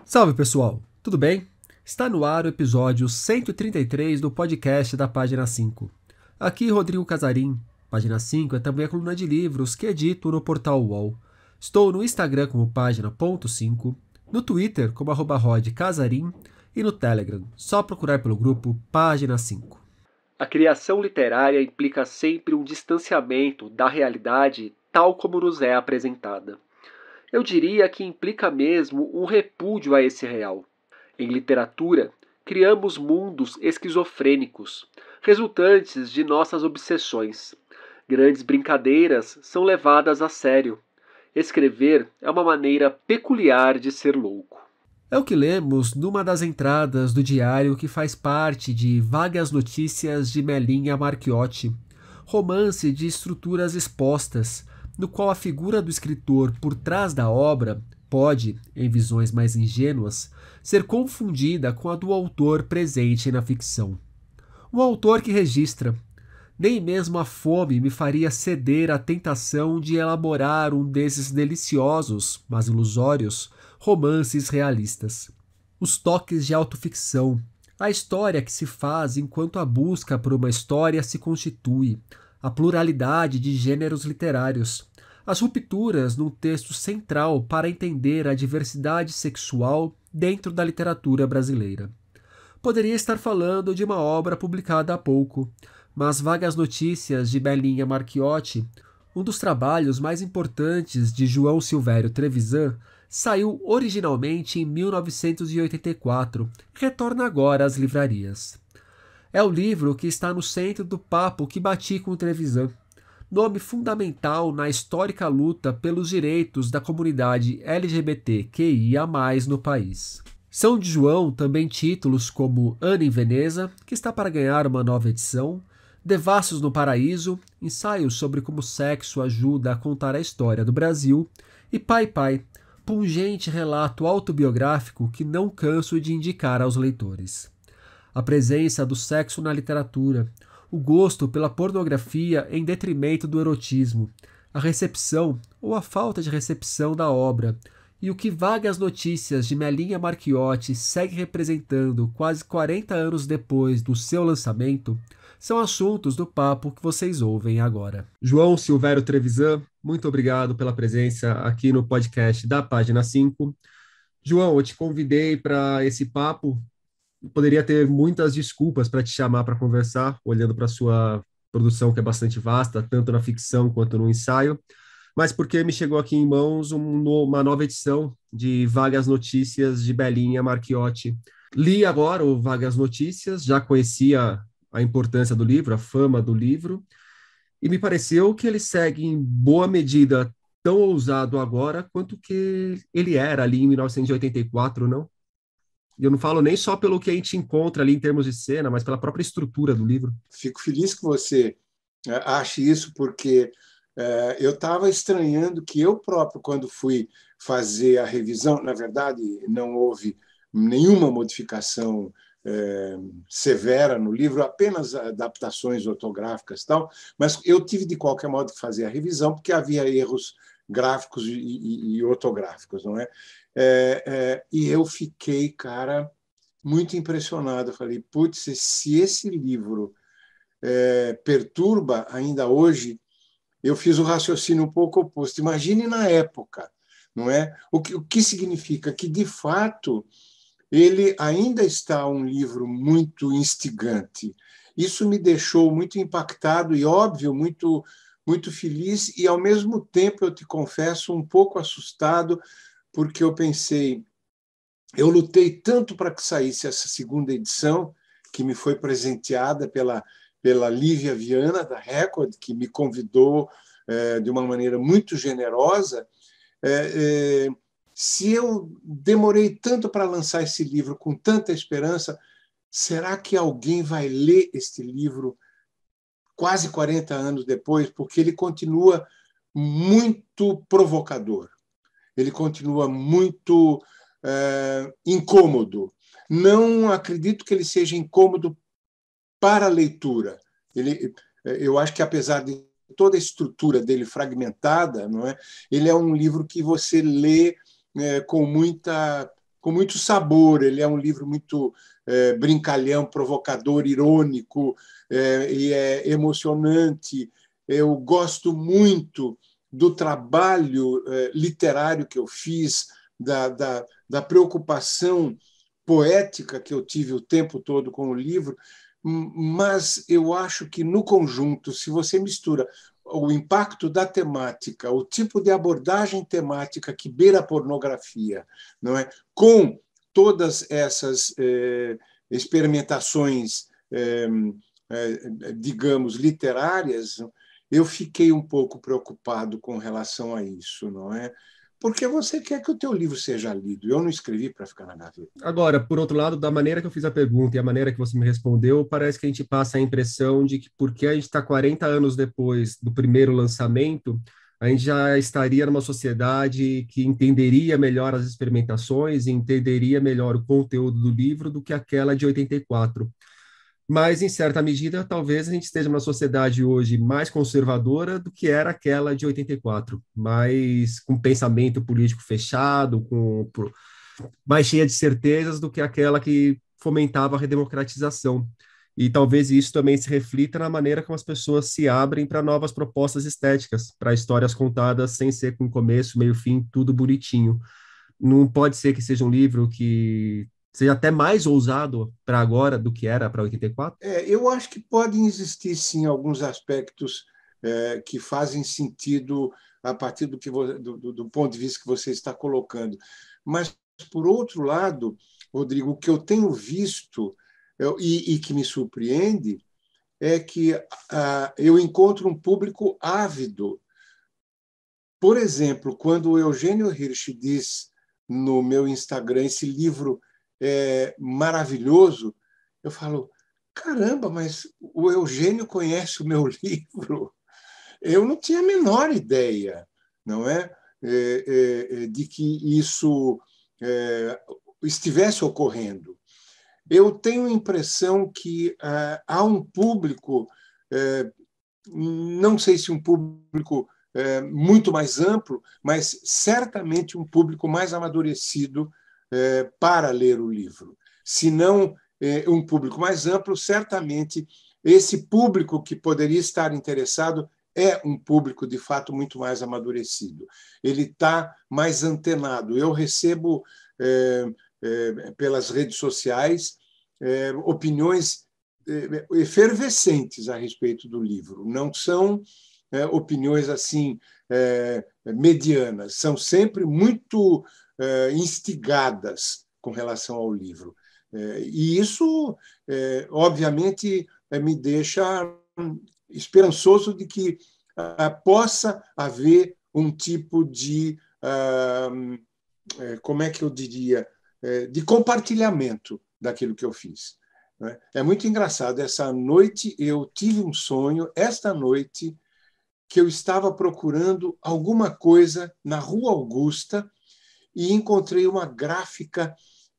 Salve pessoal, tudo bem? Está no ar o episódio 133 do podcast da Página 5. Aqui Rodrigo Casarim. Página 5 é também a coluna de livros que edito no portal UOL. Estou no Instagram como página.5, no Twitter como @rodcasarim e no Telegram, só procurar pelo grupo Página 5. A criação literária implica sempre um distanciamento da realidade tal como nos é apresentada. Eu diria que implica mesmo um repúdio a esse real. Em literatura, criamos mundos esquizofrênicos, resultantes de nossas obsessões. Grandes brincadeiras são levadas a sério. Escrever é uma maneira peculiar de ser louco. É o que lemos numa das entradas do diário que faz parte de Vagas Notícias de Melinha Marchiotti, romance de estruturas expostas, no qual a figura do escritor por trás da obra pode, em visões mais ingênuas, ser confundida com a do autor presente na ficção. Um autor que registra: nem mesmo a fome me faria ceder à tentação de elaborar um desses deliciosos, mas ilusórios, romances realistas. Os toques de autoficção, a história que se faz enquanto a busca por uma história se constitui, a pluralidade de gêneros literários, as rupturas num texto central para entender a diversidade sexual dentro da literatura brasileira. Poderia estar falando de uma obra publicada há pouco, mas Vagas Notícias de Melinha Marchiotti, um dos trabalhos mais importantes de João Silvério Trevisan, saiu originalmente em 1984 e retorna agora às livrarias. É o livro que está no centro do papo que bati com o Trevisan, nome fundamental na histórica luta pelos direitos da comunidade LGBTQIA+, no país. São de João também títulos como Ana em Veneza, que está para ganhar uma nova edição, Devassos no Paraíso, ensaios sobre como o sexo ajuda a contar a história do Brasil, e Pai Pai, pungente relato autobiográfico que não canso de indicar aos leitores. A presença do sexo na literatura, o gosto pela pornografia em detrimento do erotismo, a recepção ou a falta de recepção da obra, e o que Vagas Notícias de Melinha Marchiotti segue representando quase 40 anos depois do seu lançamento, são assuntos do papo que vocês ouvem agora. João Silvério Trevisan, muito obrigado pela presença aqui no podcast da Página 5. João, eu te convidei para esse papo. Poderia ter muitas desculpas para te chamar para conversar, olhando para a sua produção, que é bastante vasta, tanto na ficção quanto no ensaio, mas porque me chegou aqui em mãos uma nova edição de Vagas Notícias de Melinha Marchiotti. Li agora o Vagas Notícias, já conhecia a importância do livro, a fama do livro, e me pareceu que ele segue em boa medida tão ousado agora quanto que ele era ali em 1984, não? E eu não falo nem só pelo que a gente encontra ali em termos de cena, mas pela própria estrutura do livro. Fico feliz que você ache isso, porque eu estava estranhando que eu próprio, quando fui fazer a revisão, na verdade, não houve nenhuma modificação severa no livro, apenas adaptações ortográficas e tal, mas eu tive, de qualquer modo, que fazer a revisão, porque havia erros gráficos e ortográficos, não é? E eu fiquei, cara, muito impressionado. Eu falei, putz, se esse livro perturba ainda hoje, eu fiz o raciocínio um pouco oposto. Imagine na época, não é? O que significa que, de fato, ele ainda está um livro muito instigante. Isso me deixou muito impactado e, óbvio, muito, muito feliz e, ao mesmo tempo, eu te confesso, um pouco assustado, porque eu pensei, eu lutei tanto para que saísse essa segunda edição, que me foi presenteada pela Lívia Viana, da Record, que me convidou de uma maneira muito generosa. Se eu demorei tanto para lançar esse livro com tanta esperança, será que alguém vai ler este livro quase 40 anos depois? Porque ele continua muito provocador, ele continua muito incômodo. Não acredito que ele seja incômodo para a leitura. Eu acho que, apesar de toda a estrutura dele fragmentada, não é? Ele é um livro que você lê com muito sabor. Ele é um livro muito brincalhão, provocador, irônico, e é emocionante. Eu gosto muito do trabalho literário que eu fiz, da preocupação poética que eu tive o tempo todo com o livro, mas eu acho que, no conjunto, se você mistura o impacto da temática, o tipo de abordagem temática que beira a pornografia, não é? Com todas essas experimentações, digamos, literárias, eu fiquei um pouco preocupado com relação a isso, não é? Porque você quer que o teu livro seja lido. Eu não escrevi para ficar na gaveta. Agora, por outro lado, da maneira que eu fiz a pergunta e a maneira que você me respondeu, parece que a gente passa a impressão de que, porque a gente está 40 anos depois do primeiro lançamento, a gente já estaria numa sociedade que entenderia melhor as experimentações e entenderia melhor o conteúdo do livro do que aquela de 84. Mas, em certa medida, talvez a gente esteja numa sociedade hoje mais conservadora do que era aquela de 84, mais com pensamento político fechado, mais cheia de certezas do que aquela que fomentava a redemocratização. E talvez isso também se reflita na maneira como as pessoas se abrem para novas propostas estéticas, para histórias contadas sem ser com começo, meio, fim, tudo bonitinho. Não pode ser que seja um livro que seja até mais ousado para agora do que era para 84? Eu acho que podem existir, sim, alguns aspectos que fazem sentido a partir do ponto de vista que você está colocando. Mas, por outro lado, Rodrigo, o que eu tenho visto e que me surpreende é que eu encontro um público ávido. Por exemplo, quando o Eugênio Hirsch diz no meu Instagram, esse livro é maravilhoso, eu falo, caramba, mas o Eugênio conhece o meu livro? Eu não tinha a menor ideia, não é? De que isso estivesse ocorrendo. Eu tenho a impressão que há um público, não sei se um público muito mais amplo, mas certamente um público mais amadurecido para ler o livro. Se não um público mais amplo, certamente esse público que poderia estar interessado é um público, de fato, muito mais amadurecido. Ele está mais antenado. Eu recebo, pelas redes sociais, opiniões efervescentes a respeito do livro. Não são opiniões assim medianas, são sempre muito instigadas com relação ao livro. E isso, obviamente, me deixa esperançoso de que possa haver um tipo de, como é que eu diria, de compartilhamento daquilo que eu fiz. É muito engraçado. Essa noite eu tive um sonho, esta noite, que eu estava procurando alguma coisa na Rua Augusta e encontrei uma gráfica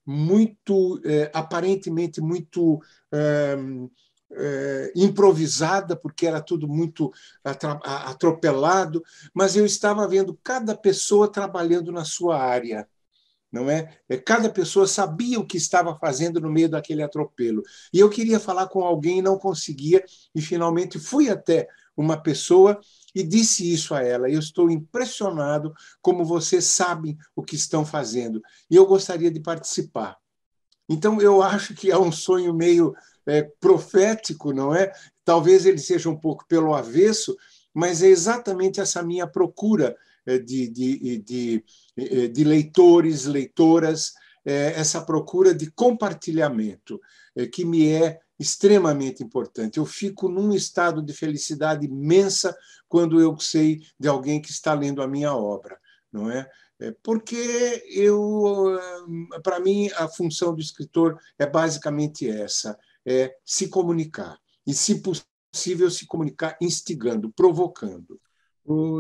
muito, aparentemente muito improvisada, porque era tudo muito atropelado, mas eu estava vendo cada pessoa trabalhando na sua área. Não é? Cada pessoa sabia o que estava fazendo no meio daquele atropelo. E eu queria falar com alguém e não conseguia, e finalmente fui até uma pessoa e disse isso a ela. Eu estou impressionado como vocês sabem o que estão fazendo, e eu gostaria de participar. Então, eu acho que é um sonho meio profético, não é? Talvez ele seja um pouco pelo avesso, mas é exatamente essa minha procura de leitores, leitoras, essa procura de compartilhamento, que me é extremamente importante. Eu fico num estado de felicidade imensa quando eu sei de alguém que está lendo a minha obra, não é? Porque para mim, a função do escritor é basicamente essa, é se comunicar. E, se possível, se comunicar instigando, provocando.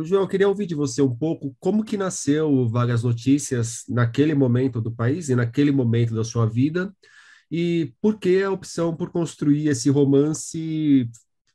João, eu queria ouvir de você um pouco como que nasceu o Vagas Notícias naquele momento do país e naquele momento da sua vida, e por que a opção por construir esse romance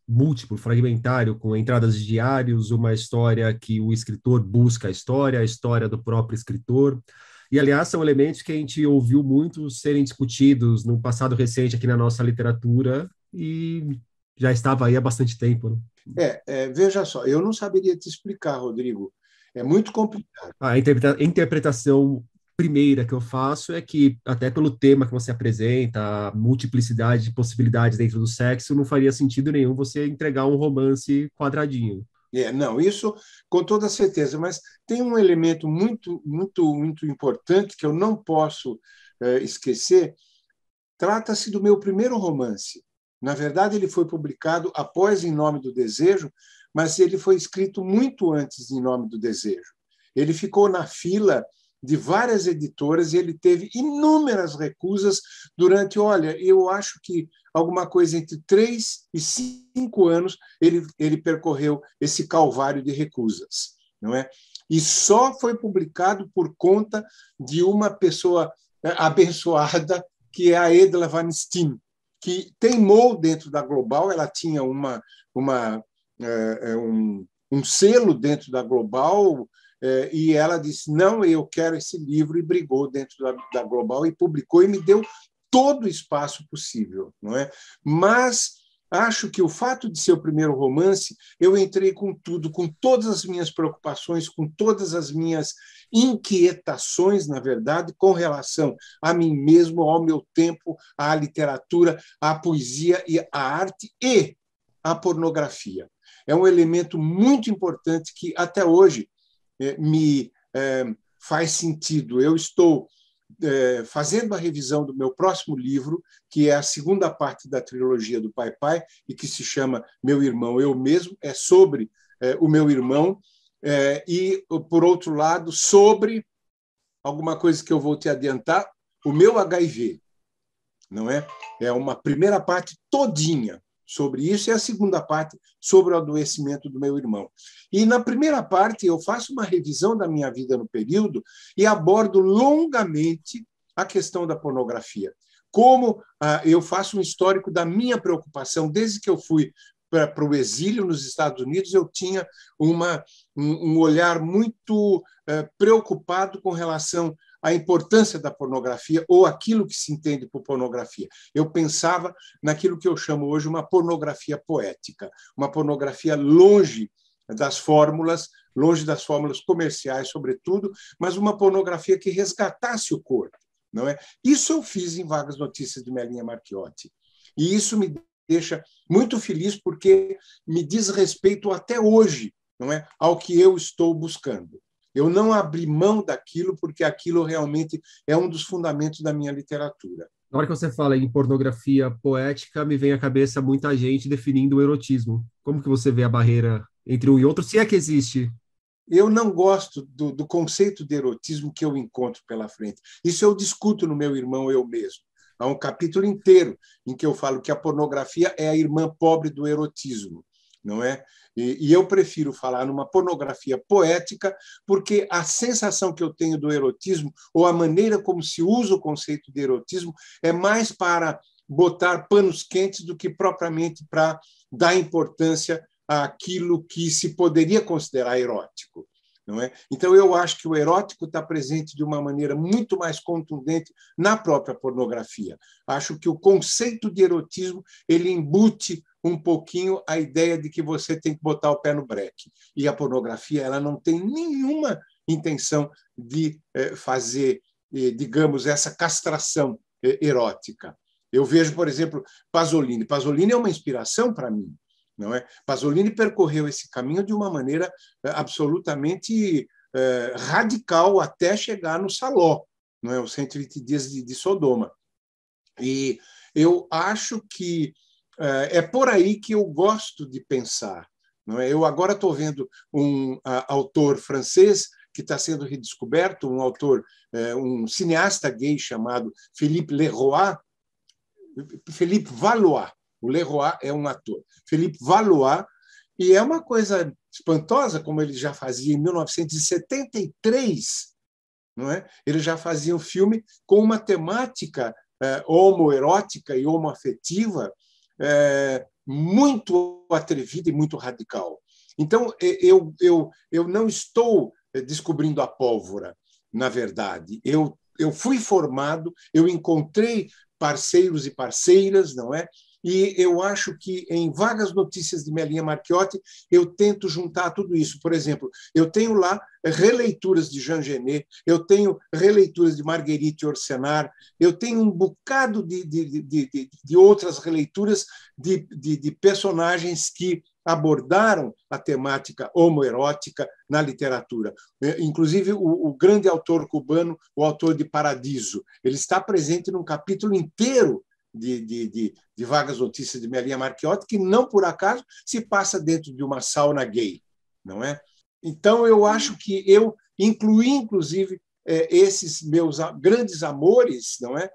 múltiplo, fragmentário, com entradas de diários, uma história que o escritor busca a história do próprio escritor. E, aliás, são elementos que a gente ouviu muito serem discutidos no passado recente aqui na nossa literatura e já estava aí há bastante tempo, né? Veja só, eu não saberia te explicar, Rodrigo. É muito complicado. A interpretação primeira que eu faço é que, até pelo tema que você apresenta, a multiplicidade de possibilidades dentro do sexo, não faria sentido nenhum você entregar um romance quadradinho. Não, isso com toda certeza, mas tem um elemento muito, muito, muito importante que eu não posso esquecer. Trata-se do meu primeiro romance. Na verdade, ele foi publicado após Em Nome do Desejo, mas ele foi escrito muito antes de Em Nome do Desejo. Ele ficou na fila de várias editoras e ele teve inúmeras recusas durante, olha, eu acho que alguma coisa entre 3 e 5 anos ele percorreu esse calvário de recusas, não é? E só foi publicado por conta de uma pessoa abençoada, que é a Edla Van Steen, que teimou dentro da Global. Ela tinha um selo dentro da Global, e ela disse, não, eu quero esse livro, e brigou dentro da Global e publicou, e me deu todo o espaço possível, não é? Mas acho que o fato de ser o primeiro romance, eu entrei com tudo, com todas as minhas preocupações, com todas as minhas inquietações, na verdade, com relação a mim mesmo, ao meu tempo, à literatura, à poesia e à arte e à pornografia. É um elemento muito importante que até hoje me faz sentido. Eu estou fazendo a revisão do meu próximo livro, que é a segunda parte da trilogia do Pai Pai, e que se chama Meu Irmão, Eu Mesmo. É sobre o meu irmão, e, por outro lado, sobre alguma coisa que eu vou te adiantar, o meu HIV, não é? É uma primeira parte todinha sobre isso e a segunda parte sobre o adoecimento do meu irmão. E na primeira parte eu faço uma revisão da minha vida no período e abordo longamente a questão da pornografia. Como eu faço um histórico da minha preocupação desde que eu fui para o exílio nos Estados Unidos. Eu tinha um olhar muito preocupado com relação à importância da pornografia ou aquilo que se entende por pornografia. Eu pensava naquilo que eu chamo hoje uma pornografia poética, uma pornografia longe das fórmulas comerciais, sobretudo, mas uma pornografia que resgatasse o corpo, não é? Isso eu fiz em Vagas Notícias de Melinha Marchiotti. E isso me deixa muito feliz porque me diz respeito até hoje, não é, ao que eu estou buscando. Eu não abri mão daquilo porque aquilo realmente é um dos fundamentos da minha literatura. Na hora que você fala em pornografia poética, me vem à cabeça muita gente definindo o erotismo. Como que você vê a barreira entre um e outro, se é que existe? Eu não gosto do conceito de erotismo que eu encontro pela frente. Isso eu discuto no Meu Irmão, Eu Mesmo. Há um capítulo inteiro em que eu falo que a pornografia é a irmã pobre do erotismo, não é? E eu prefiro falar numa pornografia poética, porque a sensação que eu tenho do erotismo, ou a maneira como se usa o conceito de erotismo, é mais para botar panos quentes do que propriamente para dar importância àquilo que se poderia considerar erótico. Não é? Então, eu acho que o erótico está presente de uma maneira muito mais contundente na própria pornografia. Acho que o conceito de erotismo ele embute um pouquinho a ideia de que você tem que botar o pé no breque. E a pornografia ela não tem nenhuma intenção de fazer, digamos, essa castração erótica. Eu vejo, por exemplo, Pasolini. Pasolini é uma inspiração para mim. Não é? Pasolini percorreu esse caminho de uma maneira absolutamente radical até chegar no Saló, não é? Os 120 dias de Sodoma. E eu acho que é por aí que eu gosto de pensar. Não é? Eu agora estou vendo um autor francês que está sendo redescoberto, um autor, um cineasta gay chamado Philippe Valois. O Leroy é um ator. Philippe Valois, e é uma coisa espantosa, como ele já fazia em 1973, não é? Ele já fazia um filme com uma temática homoerótica e homoafetiva muito atrevida e muito radical. Então, eu não estou descobrindo a pólvora, na verdade. Eu fui formado, eu encontrei parceiros e parceiras, não é? E eu acho que em Vagas Notícias de Melinha Marchiotti eu tento juntar tudo isso. Por exemplo, eu tenho lá releituras de Jean Genet, eu tenho releituras de Marguerite Yourcenar, eu tenho um bocado de outras releituras de personagens que abordaram a temática homoerótica na literatura. Inclusive, o grande autor cubano, o autor de Paradiso, ele está presente num capítulo inteiro de Vagas Notícias de Melinha Marchiotti, que não por acaso se passa dentro de uma sauna gay, não é? Então, eu acho que eu incluí, inclusive, esses meus grandes amores, não é?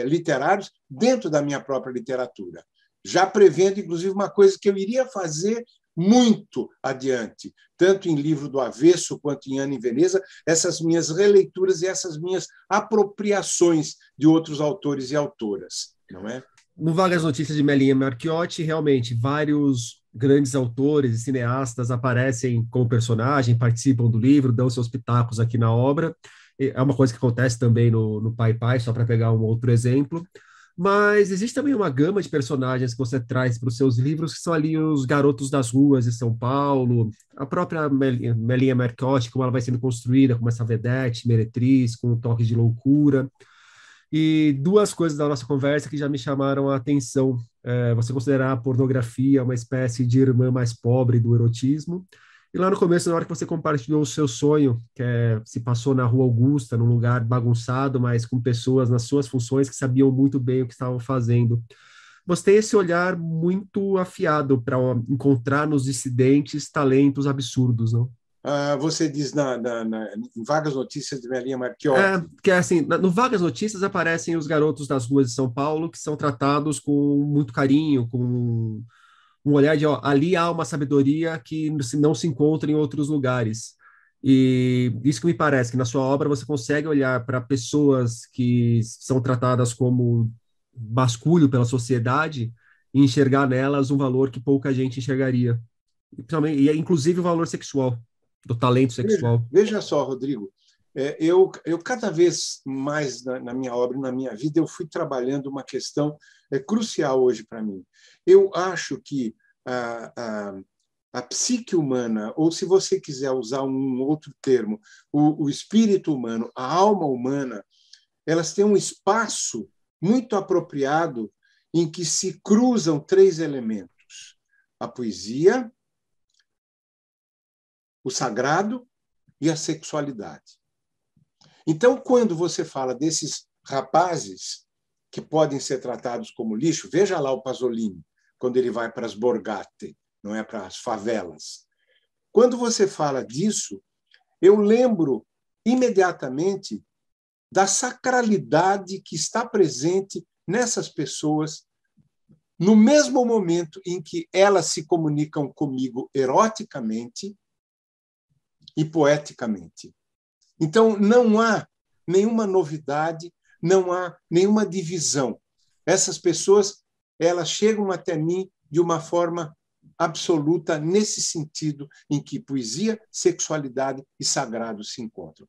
Literários dentro da minha própria literatura, já prevendo, inclusive, uma coisa que eu iria fazer muito adiante, tanto em Livro do Avesso quanto em Ana em Veneza, essas minhas releituras e essas minhas apropriações de outros autores e autoras, não é? No Vagas Notícias de Melinha Marchiotti, realmente, vários grandes autores e cineastas aparecem como personagem, participam do livro, dão seus pitacos aqui na obra. É uma coisa que acontece também no Pai Pai, só para pegar um outro exemplo. Mas existe também uma gama de personagens que você traz para os seus livros, que são ali os garotos das ruas de São Paulo, a própria Melinha Marchiotti, como ela vai sendo construída, como essa vedete, meretriz, com um toque de loucura. E duas coisas da nossa conversa que já me chamaram a atenção. Você considerar a pornografia uma espécie de irmã mais pobre do erotismo. E lá no começo, na hora que você compartilhou o seu sonho, se passou na Rua Augusta, num lugar bagunçado, mas com pessoas nas suas funções que sabiam muito bem o que estavam fazendo. Você tem esse olhar muito afiado para encontrar nos dissidentes talentos absurdos, não? Você diz em Vagas Notícias de Melinha Marchiotti. Que é assim, no Vagas Notícias aparecem os garotos das ruas de São Paulo que são tratados com muito carinho, com um olhar de, ó, ali há uma sabedoria que não se encontra em outros lugares. E isso que me parece, que na sua obra você consegue olhar para pessoas que são tratadas como basculho pela sociedade e enxergar nelas um valor que pouca gente enxergaria. E inclusive o valor sexual, do talento sexual. Veja só, Rodrigo, eu cada vez mais na minha obra, na minha vida, eu fui trabalhando uma questão crucial hoje para mim. Eu acho que a psique humana, ou se você quiser usar um outro termo, o espírito humano, a alma humana, elas têm um espaço muito apropriado em que se cruzam três elementos: a poesia, o sagrado e a sexualidade. Então, quando você fala desses rapazes que podem ser tratados como lixo, veja lá o Pasolini, quando ele vai para as borgate, não é, para as favelas. Quando você fala disso, eu lembro imediatamente da sacralidade que está presente nessas pessoas no mesmo momento em que elas se comunicam comigo eroticamente e poeticamente. Então, não há nenhuma novidade, não há nenhuma divisão. Essas pessoas, elas chegam até mim de uma forma absoluta nesse sentido em que poesia, sexualidade e sagrado se encontram.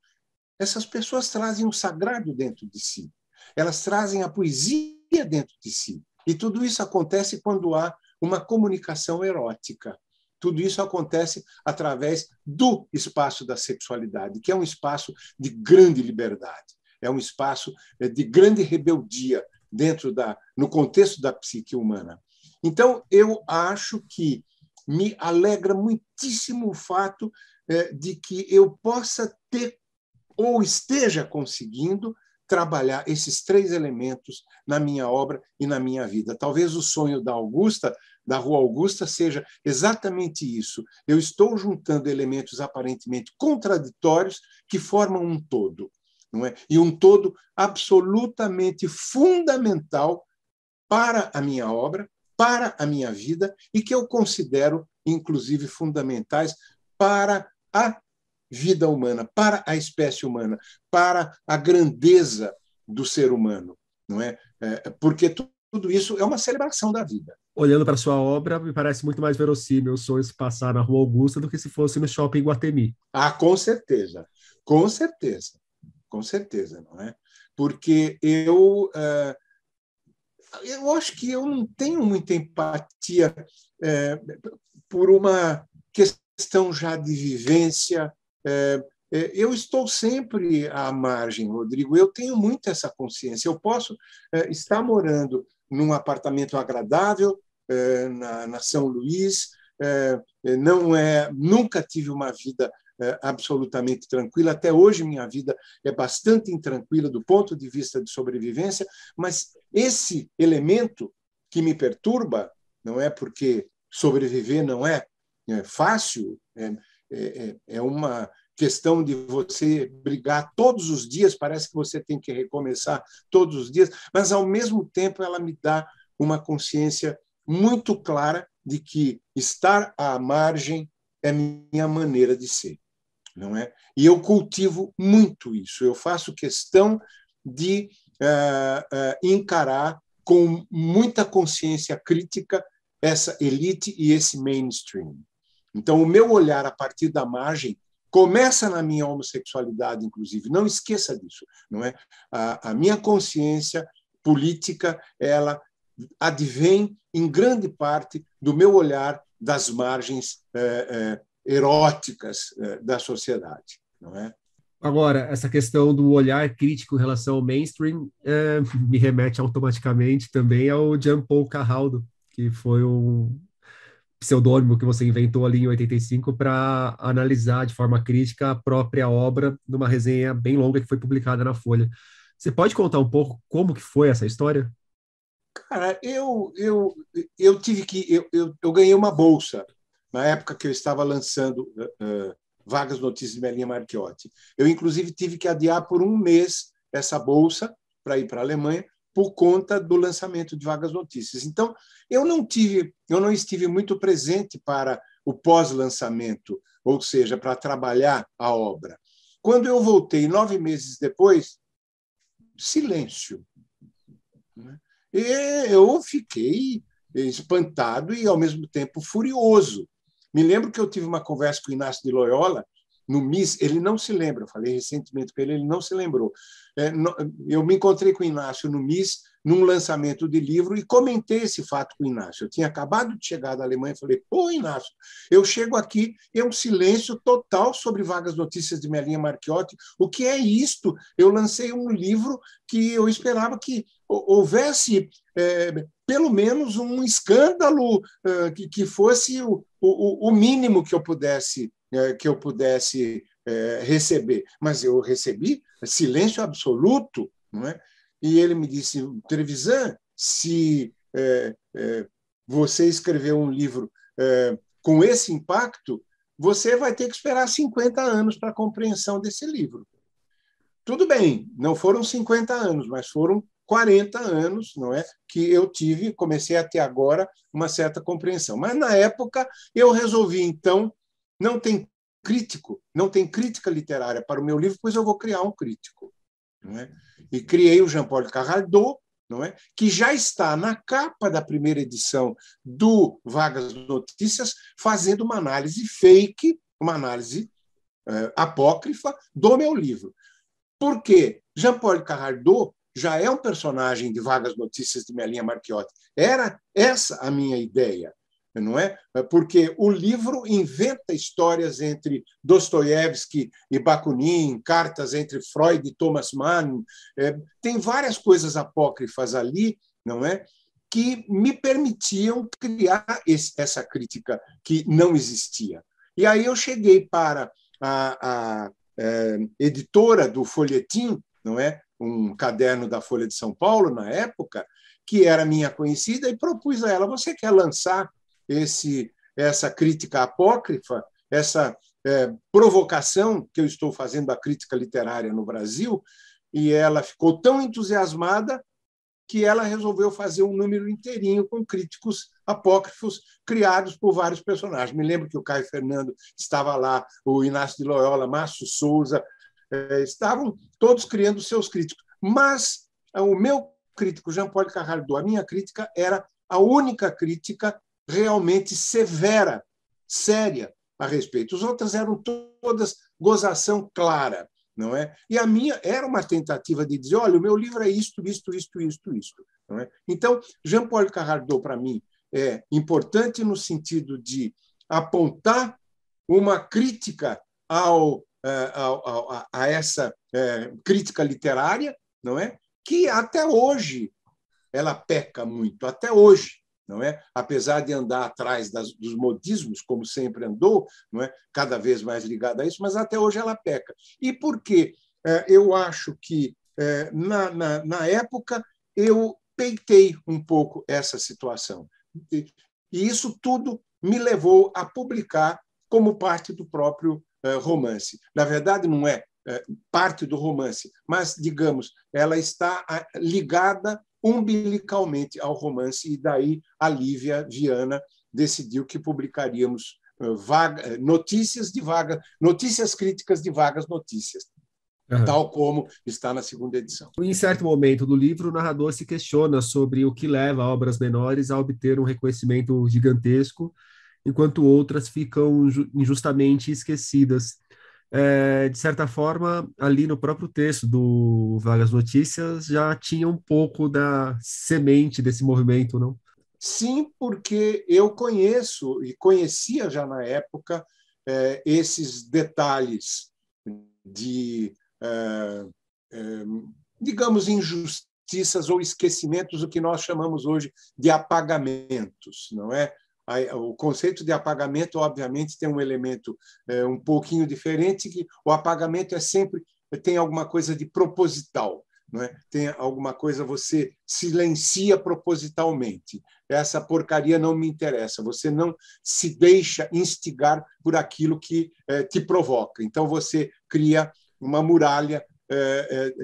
Essas pessoas trazem o sagrado dentro de si. Elas trazem a poesia dentro de si. E tudo isso acontece quando há uma comunicação erótica. Tudo isso acontece através do espaço da sexualidade, que é um espaço de grande liberdade, é um espaço de grande rebeldia no contexto da psique humana. Então, eu acho que me alegra muitíssimo o fato de que eu possa ter ou esteja conseguindo trabalhar esses três elementos na minha obra e na minha vida. Talvez o sonho da Rua Augusta, seja exatamente isso. Eu estou juntando elementos aparentemente contraditórios que formam um todo, não é? E um todo absolutamente fundamental para a minha obra, para a minha vida, e que eu considero, inclusive, fundamentais para a vida humana, para a espécie humana, para a grandeza do ser humano, não é? Porque tudo isso é uma celebração da vida. Olhando para sua obra, me parece muito mais verossímil o sonho se passar na Rua Augusta do que se fosse no Shopping Guatemi. Ah, com certeza, com certeza, com certeza, não é? Porque eu acho que eu não tenho muita empatia por uma questão já de vivência. Eu estou sempre à margem, Rodrigo. Eu tenho muito essa consciência. Eu posso estar morando num apartamento agradável na São Luís. Nunca tive uma vida absolutamente tranquila. Até hoje, minha vida é bastante intranquila do ponto de vista de sobrevivência, mas esse elemento que me perturba, não é porque sobreviver não é fácil, é uma questão de você brigar todos os dias, parece que você tem que recomeçar todos os dias, mas, ao mesmo tempo, ela me dá uma consciência muito clara de que estar à margem é minha maneira de ser, não é? E eu cultivo muito isso. Eu faço questão de encarar com muita consciência crítica essa elite e esse mainstream. Então, o meu olhar a partir da margem começa na minha homossexualidade, inclusive. Não esqueça disso, não é? A minha consciência política, ela advém em grande parte do meu olhar das margens eróticas da sociedade, não é? Agora, essa questão do olhar crítico em relação ao mainstream me remete automaticamente também ao Jean-Paul Carraldo, que foi um pseudônimo que você inventou ali em 85 para analisar de forma crítica a própria obra numa resenha bem longa que foi publicada na Folha. Você pode contar um pouco como que foi essa história? Cara, eu tive que eu ganhei uma bolsa na época que eu estava lançando Vagas Notícias de Melinha Marchiotti. Eu, inclusive, tive que adiar por um mês essa bolsa para ir para a Alemanha por conta do lançamento de Vagas Notícias. Então, eu não estive muito presente para o pós-lançamento, ou seja, para trabalhar a obra. Quando eu voltei 9 meses depois, silêncio. E eu fiquei espantado e, ao mesmo tempo, furioso. Me lembro que eu tive uma conversa com o Inácio de Loyola no MIS, ele não se lembra, eu falei recentemente com ele, ele não se lembrou. Eu me encontrei com o Inácio no MIS, num lançamento de livro, e comentei esse fato com o Inácio. Eu tinha acabado de chegar da Alemanha e falei, pô, Inácio, eu chego aqui e é um silêncio total sobre Vagas Notícias de Melinha Marchiotti. O que é isto? Eu lancei um livro que eu esperava que houvesse pelo menos um escândalo que fosse o mínimo que eu pudesse receber. Mas eu recebi silêncio absoluto, não é? E ele me disse, Trevisan, se você escreveu um livro com esse impacto, você vai ter que esperar 50 anos para a compreensão desse livro. Tudo bem, não foram 50 anos, mas foram 40 anos, não é? Que eu comecei a ter agora uma certa compreensão. Mas, na época, eu resolvi, então, não tem crítica literária para o meu livro, pois eu vou criar um crítico. Não é? E criei o Jean-Paul Carraldo, não é? Que já está na capa da primeira edição do Vagas Notícias, fazendo uma análise fake, uma análise apócrifa do meu livro. Por quê? Jean-Paul Carraldo já é um personagem de Vagas Notícias de Melinha Marchiotti. Era essa a minha ideia, não é? Porque o livro inventa histórias entre Dostoiévski e Bakunin, cartas entre Freud e Thomas Mann. Tem várias coisas apócrifas ali, não é? Que me permitiam criar essa crítica que não existia. E aí eu cheguei para a editora do Folhetim, não é? Um caderno da Folha de São Paulo, na época, que era minha conhecida, e propus a ela, você quer lançar essa crítica apócrifa, essa provocação que eu estou fazendo à crítica literária no Brasil? E ela ficou tão entusiasmada que ela resolveu fazer um número inteirinho com críticos apócrifos criados por vários personagens. Me lembro que o Caio Fernando estava lá, o Inácio de Loyola, Márcio Souza, estavam todos criando seus críticos. Mas o meu crítico Jean-Paul Carrardot. A minha crítica era a única crítica realmente severa, séria a respeito. Os outros eram todas gozação clara, não é? E a minha era uma tentativa de dizer, olha, o meu livro é isto, não é? Então, Jean-Paul Carrardot, para mim, é importante no sentido de apontar uma crítica a essa crítica literária, não é? Que até hoje ela peca muito, até hoje, não é? Apesar de andar atrás dos modismos, como sempre andou, não é? Cada vez mais ligada a isso, mas até hoje ela peca. E por quê? Eu acho que, na época, eu peitei um pouco essa situação. E isso tudo me levou a publicar como parte do próprio romance. Na verdade, não é parte do romance, mas, digamos, ela está ligada umbilicalmente ao romance, e daí a Lívia Viana decidiu que publicaríamos notícias críticas de vagas notícias, tal como está na segunda edição. Em certo momento do livro, o narrador se questiona sobre o que leva obras menores a obter um reconhecimento gigantesco, enquanto outras ficam injustamente esquecidas. De certa forma, ali no próprio texto do Vagas Notícias já tinha um pouco da semente desse movimento, não? Sim, porque eu conheço e conhecia já na época esses detalhes de, digamos, injustiças ou esquecimentos, o que nós chamamos hoje de apagamentos, não é? O conceito de apagamento, obviamente, tem um elemento um pouquinho diferente, que o apagamento tem alguma coisa de proposital, não é? Tem alguma coisa, você silencia propositalmente. Essa porcaria não me interessa, você não se deixa instigar por aquilo que te provoca. Então, você cria uma muralha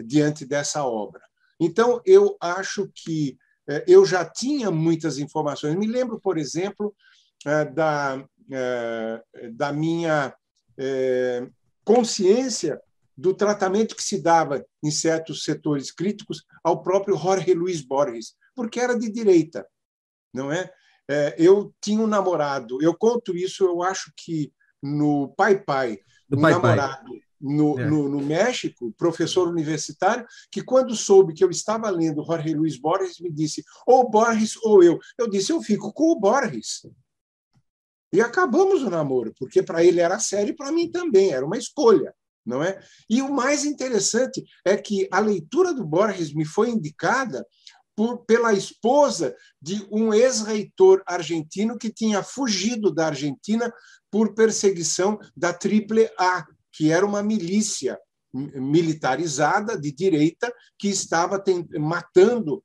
diante dessa obra. Então, eu acho que eu já tinha muitas informações. Me lembro, por exemplo, da minha consciência do tratamento que se dava em certos setores críticos ao próprio Jorge Luis Borges, porque era de direita, não é? Eu tinha um namorado, eu conto isso, eu acho que no Pai Pai, namorado no México, professor universitário, que quando soube que eu estava lendo Jorge Luis Borges, me disse, ou Borges ou eu. Eu disse, eu fico com o Borges. E acabamos o namoro, porque para ele era sério e para mim também, era uma escolha, não é? E o mais interessante é que a leitura do Borges me foi indicada pela esposa de um ex-reitor argentino que tinha fugido da Argentina por perseguição da AAA, que era uma milícia militarizada de direita que estava matando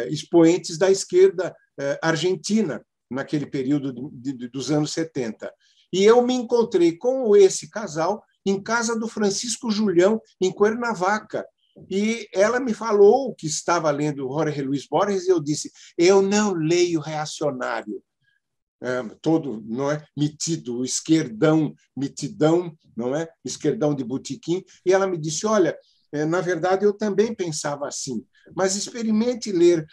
expoentes da esquerda argentina naquele período dos anos 70. E eu me encontrei com esse casal em casa do Francisco Julião, em Cuernavaca. E ela me falou que estava lendo Jorge Luis Borges e eu disse, eu não leio reacionário. Todo, não é, metido, esquerdão, mitidão, não é, esquerdão de botequim. E ela me disse, olha, na verdade eu também pensava assim, mas experimente ler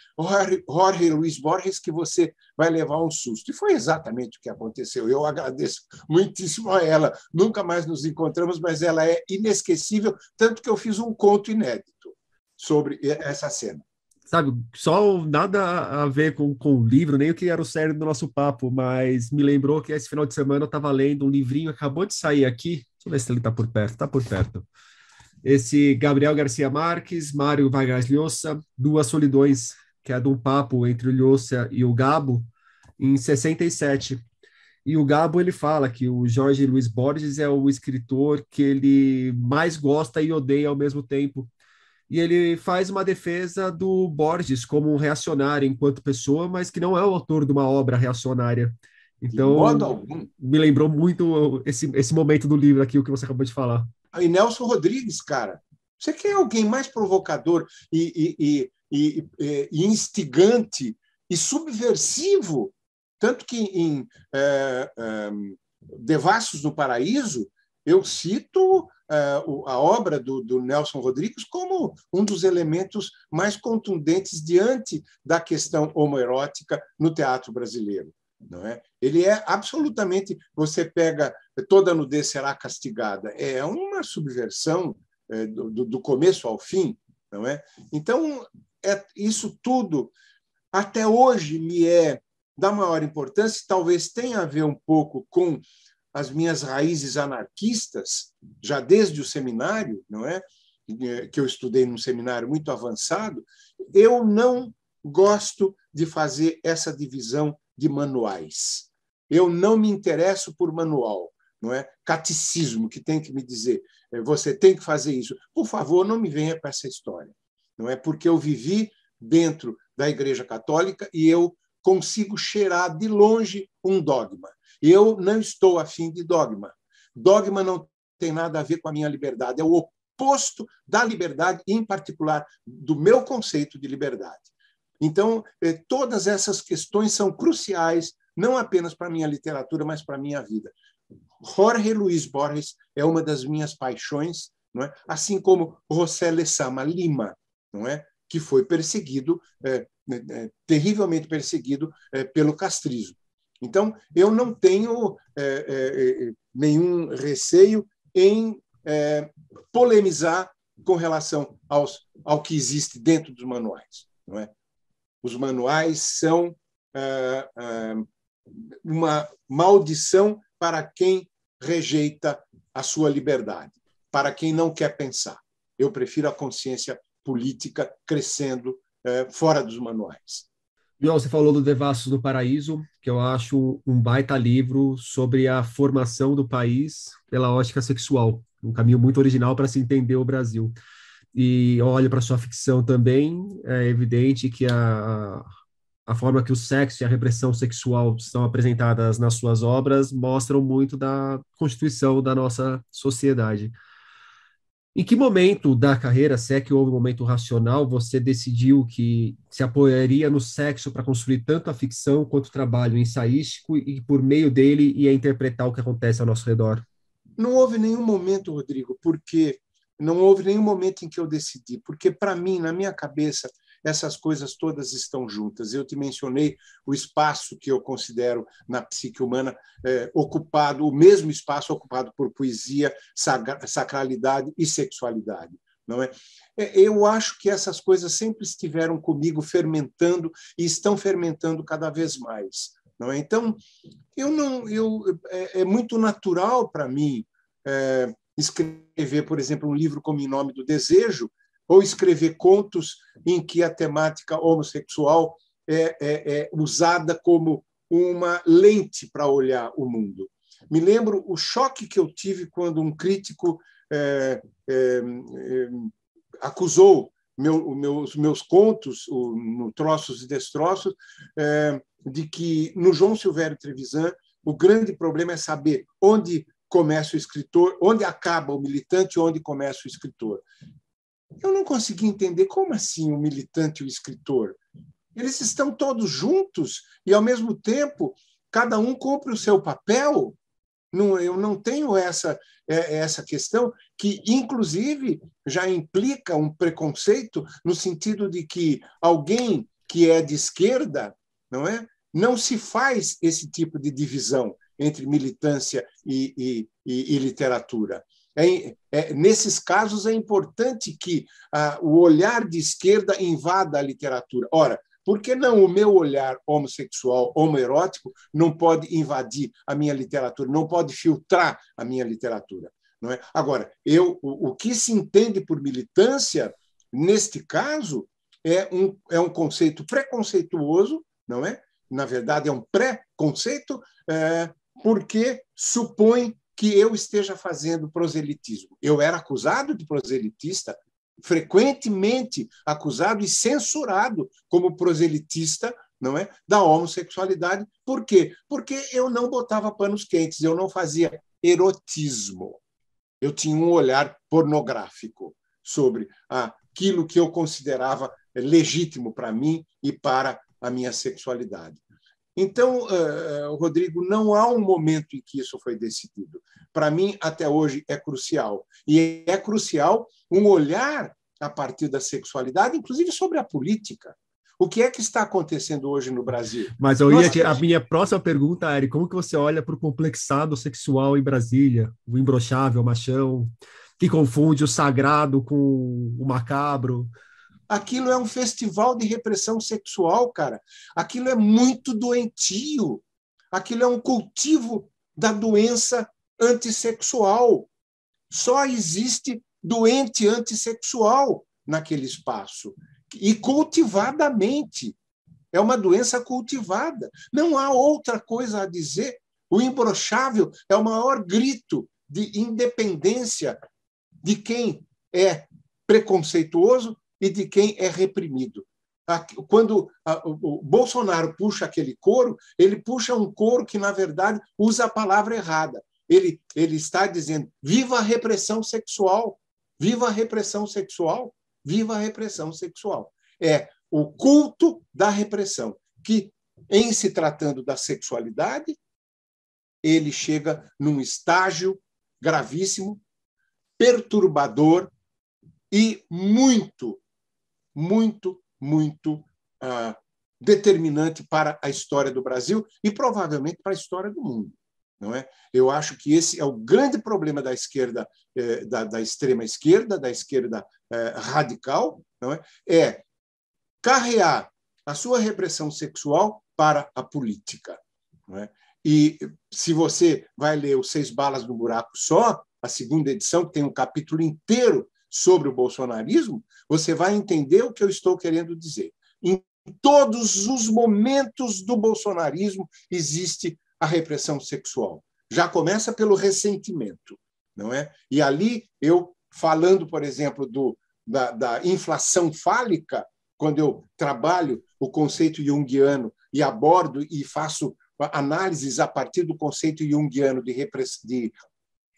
Jorge Luis Borges que você vai levar um susto. E foi exatamente o que aconteceu. Eu agradeço muitíssimo a ela. Nunca mais nos encontramos, mas ela é inesquecível, tanto que eu fiz um conto inédito sobre essa cena. Sabe, só nada a ver com o livro, nem o que era o cerne do nosso papo, mas me lembrou que esse final de semana eu estava lendo um livrinho, acabou de sair aqui, deixa eu ver se ele está por perto, está por perto. Esse Gabriel Garcia Marques, Mário Vargas Llosa, Duas Solidões, que é de um papo entre o Llosa e o Gabo, em 67. E o Gabo, ele fala que o Jorge Luis Borges é o escritor que ele mais gosta e odeia ao mesmo tempo. E ele faz uma defesa do Borges como um reacionário enquanto pessoa, mas que não é o autor de uma obra reacionária. Então, de modo algum. Me lembrou muito esse momento do livro aqui, o que você acabou de falar. E Nelson Rodrigues, cara, você quer alguém mais provocador e instigante e subversivo? Tanto que em Devassos no Paraíso, eu cito a obra do Nelson Rodrigues como um dos elementos mais contundentes diante da questão homoerótica no teatro brasileiro. Não é? Ele é absolutamente... Você pega Toda Nudez Será Castigada, é uma subversão do começo ao fim. Não é? Então, isso tudo, até hoje, me dá maior importância, talvez tenha a ver um pouco com as minhas raízes anarquistas, já desde o seminário, não é? Que eu estudei num seminário muito avançado. Eu não gosto de fazer essa divisão de manuais. Eu não me interesso por manual, não é? Catecismo, que tem que me dizer, você tem que fazer isso. Por favor, não me venha com essa história. Não é? Porque eu vivi dentro da Igreja Católica e eu consigo cheirar de longe um dogma. Eu não estou afim de dogma. Dogma não tem nada a ver com a minha liberdade. É o oposto da liberdade, em particular do meu conceito de liberdade. Então, todas essas questões são cruciais, não apenas para a minha literatura, mas para a minha vida. Jorge Luis Borges é uma das minhas paixões, não é? Assim como José Lezama Lima, não é? Que foi perseguido, terrivelmente perseguido pelo castrismo. Então, eu não tenho nenhum receio em polemizar com relação ao que existe dentro dos manuais. Não é? Os manuais são uma maldição para quem rejeita a sua liberdade, para quem não quer pensar. Eu prefiro a consciência política crescendo fora dos manuais. João, você falou do Devassos do Paraíso, que eu acho um baita livro sobre a formação do país pela ótica sexual, um caminho muito original para se entender o Brasil. E olho para sua ficção também, é evidente que a forma que o sexo e a repressão sexual são apresentadas nas suas obras mostram muito da constituição da nossa sociedade. Em que momento da carreira, se é que houve um momento racional, você decidiu que se apoiaria no sexo para construir tanto a ficção quanto o trabalho ensaístico e por meio dele ia interpretar o que acontece ao nosso redor? Não houve nenhum momento, Rodrigo, porque não houve nenhum momento em que eu decidi, porque para mim, na minha cabeça, essas coisas todas estão juntas. Eu te mencionei o espaço que eu considero na psique humana ocupado, o mesmo espaço ocupado por poesia, sacralidade e sexualidade. Não é? Eu acho que essas coisas sempre estiveram comigo fermentando e estão fermentando cada vez mais. Não é? Então, é muito natural para mim escrever, por exemplo, um livro como Em Nome do Desejo, ou escrever contos em que a temática homossexual é usada como uma lente para olhar o mundo. Me lembro o choque que eu tive quando um crítico acusou meus contos, no Troços e Destroços, de que no João Silvério Trevisan o grande problema é saber onde começa o escritor, onde acaba o militante e onde começa o escritor. Eu não consegui entender como assim o militante e o escritor. Eles estão todos juntos e, ao mesmo tempo, cada um cumpre o seu papel. Eu não tenho essa questão que, inclusive, já implica um preconceito no sentido de que alguém que é de esquerda, não se faz esse tipo de divisão entre militância e literatura. Nesses casos, é importante que o olhar de esquerda invada a literatura. Ora, por que não o meu olhar homossexual, homoerótico, não pode invadir a minha literatura, não pode filtrar a minha literatura? Não é? Agora, o que se entende por militância, neste caso, é um conceito preconceituoso, não é? Na verdade, é um pré-conceito, porque supõe que eu esteja fazendo proselitismo. Eu era acusado de proselitista, frequentemente acusado e censurado como proselitista, não é, da homossexualidade. Por quê? Porque eu não botava panos quentes, eu não fazia erotismo. Eu tinha um olhar pornográfico sobre aquilo que eu considerava legítimo para mim e para a minha sexualidade. Então, Rodrigo, não há um momento em que isso foi decidido. Para mim, até hoje, é crucial. E é crucial um olhar a partir da sexualidade, inclusive sobre a política. O que é que está acontecendo hoje no Brasil? Mas a minha próxima pergunta, Eric, como que você olha para o complexado sexual em Brasília, o imbrochável, o machão, que confunde o sagrado com o macabro? Aquilo é um festival de repressão sexual, cara. Aquilo é muito doentio. Aquilo é um cultivo da doença antissexual. Só existe doente antissexual naquele espaço. E cultivadamente. É uma doença cultivada. Não há outra coisa a dizer. O imbrochável é o maior grito de independência de quem é preconceituoso e de quem é reprimido. Quando o Bolsonaro puxa aquele coro, ele puxa um coro que, na verdade, usa a palavra errada. Ele está dizendo: viva a repressão sexual, viva a repressão sexual, viva a repressão sexual. É o culto da repressão, que, em se tratando da sexualidade, ele chega num estágio gravíssimo, perturbador e muito, muito, muito determinante para a história do Brasil e provavelmente para a história do mundo. Não é? Eu acho que esse é o grande problema da esquerda, da extrema esquerda, da esquerda radical, não é? É carrear a sua repressão sexual para a política. Não é? E se você vai ler os 6 Balas no Buraco Só, a segunda edição, que tem um capítulo inteiro sobre o bolsonarismo, você vai entender o que eu estou querendo dizer. Em todos os momentos do bolsonarismo existe a repressão sexual. Já começa pelo ressentimento, não é? E ali, eu falando, por exemplo, da inflação fálica, quando eu trabalho o conceito junguiano e abordo e faço análises a partir do conceito junguiano de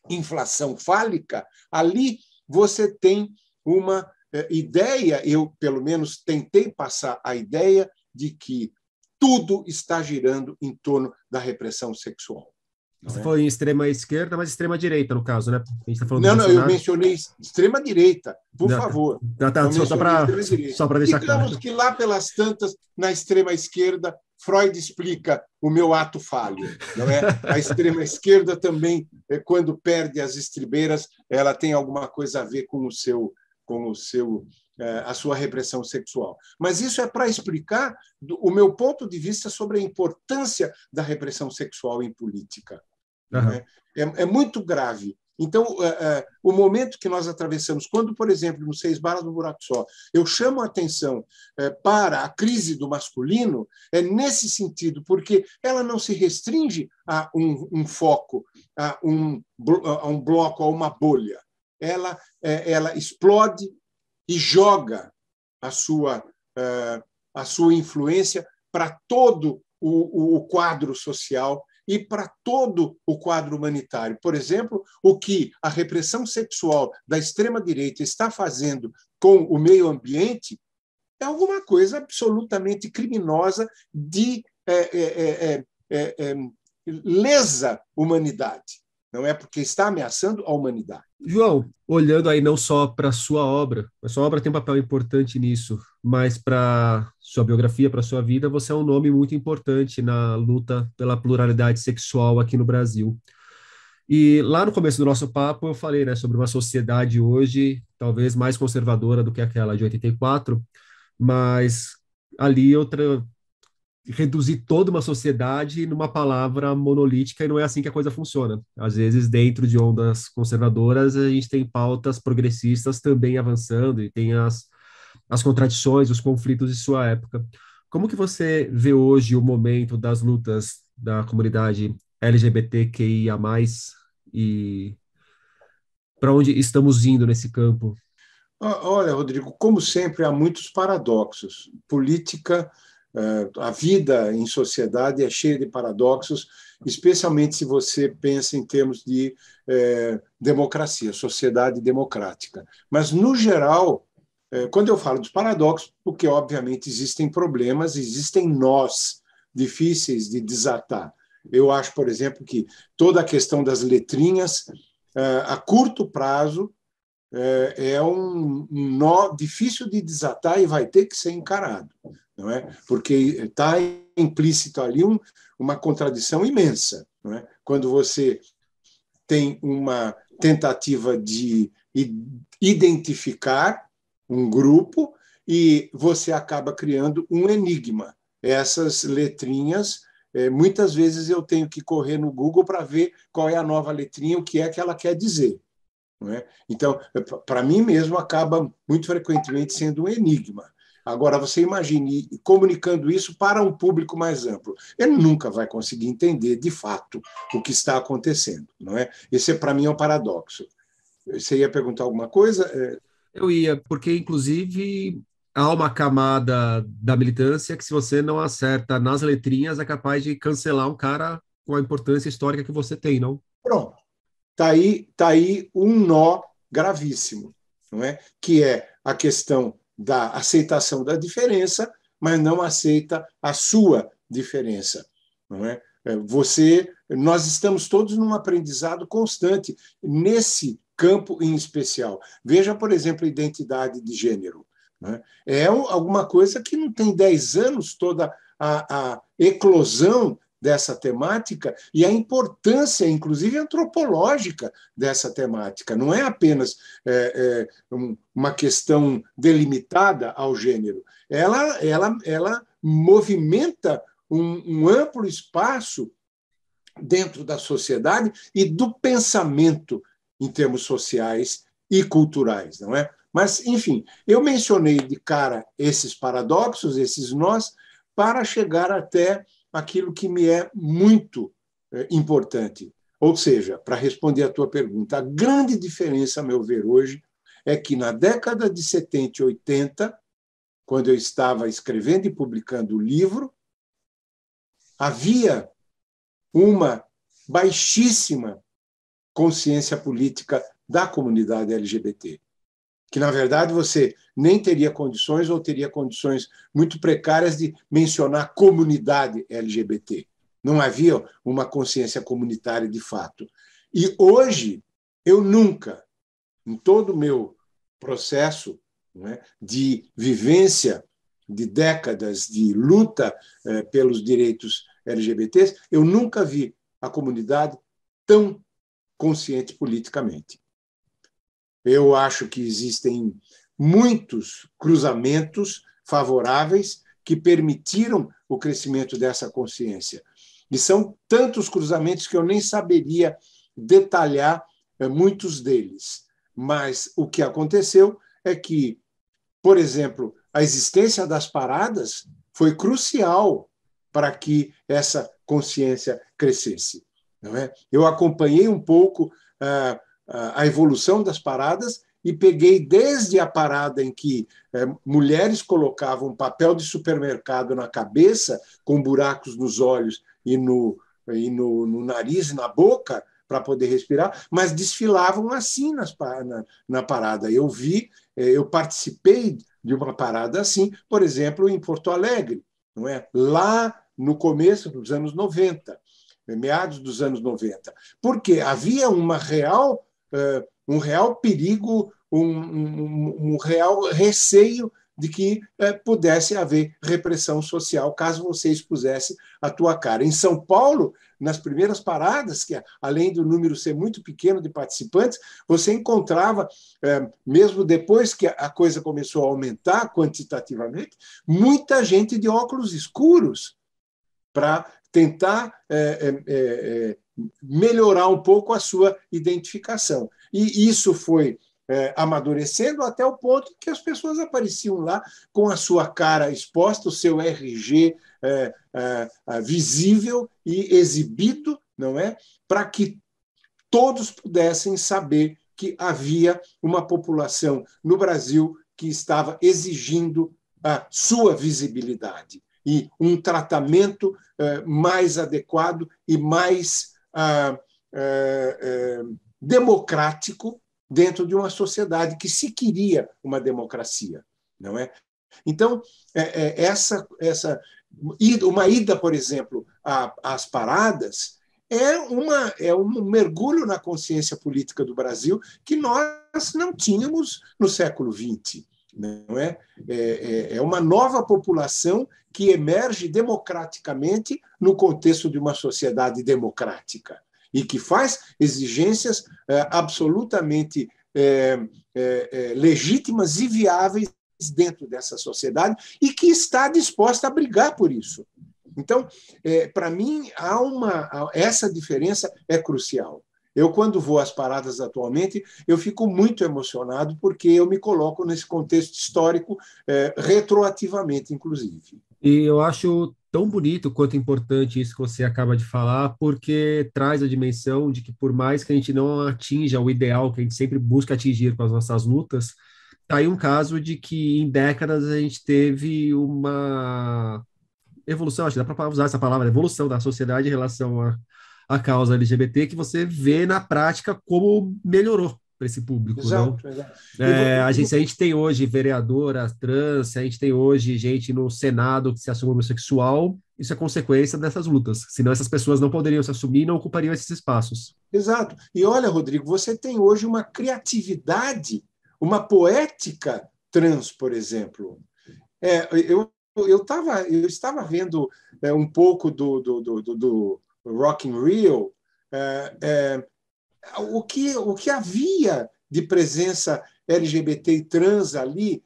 inflação fálica, ali você tem uma ideia, eu, pelo menos, tentei passar a ideia de que tudo está girando em torno da repressão sexual. Você falou em extrema esquerda, mas extrema direita, no caso, né? A gente está falando não, do não, eu Bolsonaro. mencionei extrema direita, por favor. Só para deixar Digamos claro. que lá pelas tantas, na extrema esquerda, Freud explica o meu ato falho, não é? A extrema esquerda também, quando perde as estribeiras, ela tem alguma coisa a ver com a sua repressão sexual. Mas isso é para explicar o meu ponto de vista sobre a importância da repressão sexual em política. Uhum. É muito grave. Então, o momento que nós atravessamos, quando, por exemplo, no 6 Balas no Buraco Só, eu chamo a atenção para a crise do masculino, é nesse sentido, porque ela não se restringe a um foco, a um bloco, a uma bolha. Ela explode e joga a sua influência para todo o quadro social e para todo o quadro humanitário. Por exemplo, o que a repressão sexual da extrema-direita está fazendo com o meio ambiente é alguma coisa absolutamente criminosa de lesa humanidade. Não é porque está ameaçando a humanidade. João, olhando aí não só para sua obra, a sua obra tem um papel importante nisso, mas para sua biografia, para sua vida, você é um nome muito importante na luta pela pluralidade sexual aqui no Brasil. E lá no começo do nosso papo eu falei, né, sobre uma sociedade hoje talvez mais conservadora do que aquela de 84, mas ali reduzir toda uma sociedade numa palavra monolítica e não é assim que a coisa funciona. Às vezes, dentro de ondas conservadoras, a gente tem pautas progressistas também avançando e tem as contradições, os conflitos de sua época. Como que você vê hoje o momento das lutas da comunidade LGBTQIA+, e para onde estamos indo nesse campo? Olha, Rodrigo, como sempre, há muitos paradoxos. Política, a vida em sociedade é cheia de paradoxos, especialmente se você pensa em termos de democracia, sociedade democrática. Mas, no geral, quando eu falo dos paradoxos, porque, obviamente, existem problemas, existem nós difíceis de desatar. Eu acho, por exemplo, que toda a questão das letrinhas, a curto prazo, é um nó difícil de desatar e vai ter que ser encarado, não é? Porque está implícito ali uma contradição imensa, não é? Quando você tem uma tentativa de identificar um grupo e você acaba criando um enigma. Essas letrinhas, muitas vezes eu tenho que correr no Google para ver qual é a nova letrinha, o que é que ela quer dizer. Não é? Então, para mim mesmo, acaba muito frequentemente sendo um enigma. Agora, você imagine comunicando isso para um público mais amplo. Ele nunca vai conseguir entender, de fato, o que está acontecendo. Não é? Esse, para mim, é um paradoxo. Você ia perguntar alguma coisa? Eu ia, porque inclusive há uma camada da militância que, se você não acerta nas letrinhas, é capaz de cancelar um cara com a importância histórica que você tem, não? Pronto. Tá aí um nó gravíssimo, não é? Que é a questão da aceitação da diferença, mas não aceita a sua diferença, não é? Nós estamos todos num aprendizado constante nesse campo em especial. Veja, por exemplo, a identidade de gênero. Né? Alguma coisa que não tem 10 anos, toda a eclosão dessa temática e a importância, inclusive antropológica, dessa temática. Não é apenas uma questão delimitada ao gênero. Ela movimenta um amplo espaço dentro da sociedade e do pensamento em termos sociais e culturais, não é? Mas, enfim, eu mencionei de cara esses paradoxos, esses nós, para chegar até aquilo que me é muito importante. Ou seja, para responder à tua pergunta, a grande diferença, a meu ver, hoje, é que na década de 70 e 80, quando eu estava escrevendo e publicando o livro, havia uma baixíssima consciência política da comunidade LGBT, que, na verdade, você nem teria condições ou teria condições muito precárias de mencionar comunidade LGBT. Não havia uma consciência comunitária de fato. E hoje, eu nunca, em todo o meu processo, né, de vivência de décadas de luta pelos direitos LGBTs, eu nunca vi a comunidade tão consciente politicamente. Eu acho que existem muitos cruzamentos favoráveis que permitiram o crescimento dessa consciência. E são tantos cruzamentos que eu nem saberia detalhar muitos deles. Mas o que aconteceu é que, por exemplo, a existência das paradas foi crucial para que essa consciência crescesse. Não é? Eu acompanhei um pouco a evolução das paradas e peguei desde a parada em que mulheres colocavam papel de supermercado na cabeça, com buracos nos olhos e no nariz e na boca, para poder respirar, mas desfilavam assim na parada. Eu participei de uma parada assim, por exemplo, em Porto Alegre, não é? Lá no começo dos anos 90, meados dos anos 90, porque havia um real perigo, um real receio de que pudesse haver repressão social caso você expusesse a tua cara. Em São Paulo, nas primeiras paradas, que além do número ser muito pequeno de participantes, você encontrava, mesmo depois que a coisa começou a aumentar quantitativamente, muita gente de óculos escuros para tentar melhorar um pouco a sua identificação. E isso foi amadurecendo até o ponto que as pessoas apareciam lá com a sua cara exposta, o seu RG visível e exibido, não é? Para que todos pudessem saber que havia uma população no Brasil que estava exigindo a sua visibilidade e um tratamento mais adequado e mais democrático dentro de uma sociedade que se queria uma democracia, não é? Então, uma ida, por exemplo, às paradas, é um mergulho na consciência política do Brasil que nós não tínhamos no século XX. Não é? É uma nova população que emerge democraticamente no contexto de uma sociedade democrática e que faz exigências absolutamente legítimas e viáveis dentro dessa sociedade e que está disposta a brigar por isso. Então, para mim, essa diferença é crucial. Eu, quando vou às paradas atualmente, eu fico muito emocionado porque eu me coloco nesse contexto histórico, retroativamente, inclusive. E eu acho tão bonito quanto importante isso que você acaba de falar, porque traz a dimensão de que, por mais que a gente não atinja o ideal que a gente sempre busca atingir com as nossas lutas, tá aí um caso de que em décadas a gente teve uma evolução, acho que dá para usar essa palavra, evolução da sociedade em relação à causa LGBT, que você vê na prática como melhorou para esse público, não? Exato, exato. Se a gente tem hoje vereadora trans, se a gente tem hoje gente no Senado que se assume homossexual, isso é consequência dessas lutas. Senão essas pessoas não poderiam se assumir e não ocupariam esses espaços. Exato. E olha, Rodrigo, você tem hoje uma criatividade, uma poética trans, por exemplo. Eu estava vendo um pouco do Rock in Rio, o que havia de presença LGBT e trans ali,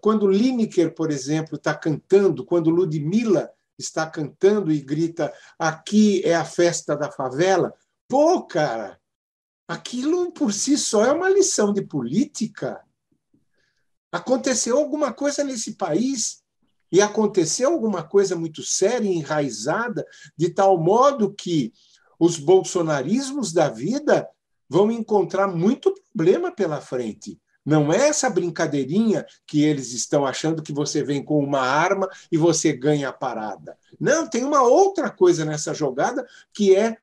quando Lineker, por exemplo, está cantando, quando Ludmilla está cantando e grita aqui é a festa da favela, pô, cara, aquilo por si só é uma lição de política. Aconteceu alguma coisa nesse país e aconteceu alguma coisa muito séria e enraizada, de tal modo que os bolsonarismos da vida vão encontrar muito problema pela frente. Não é essa brincadeirinha que eles estão achando que você vem com uma arma e você ganha a parada. Não, tem uma outra coisa nessa jogada que é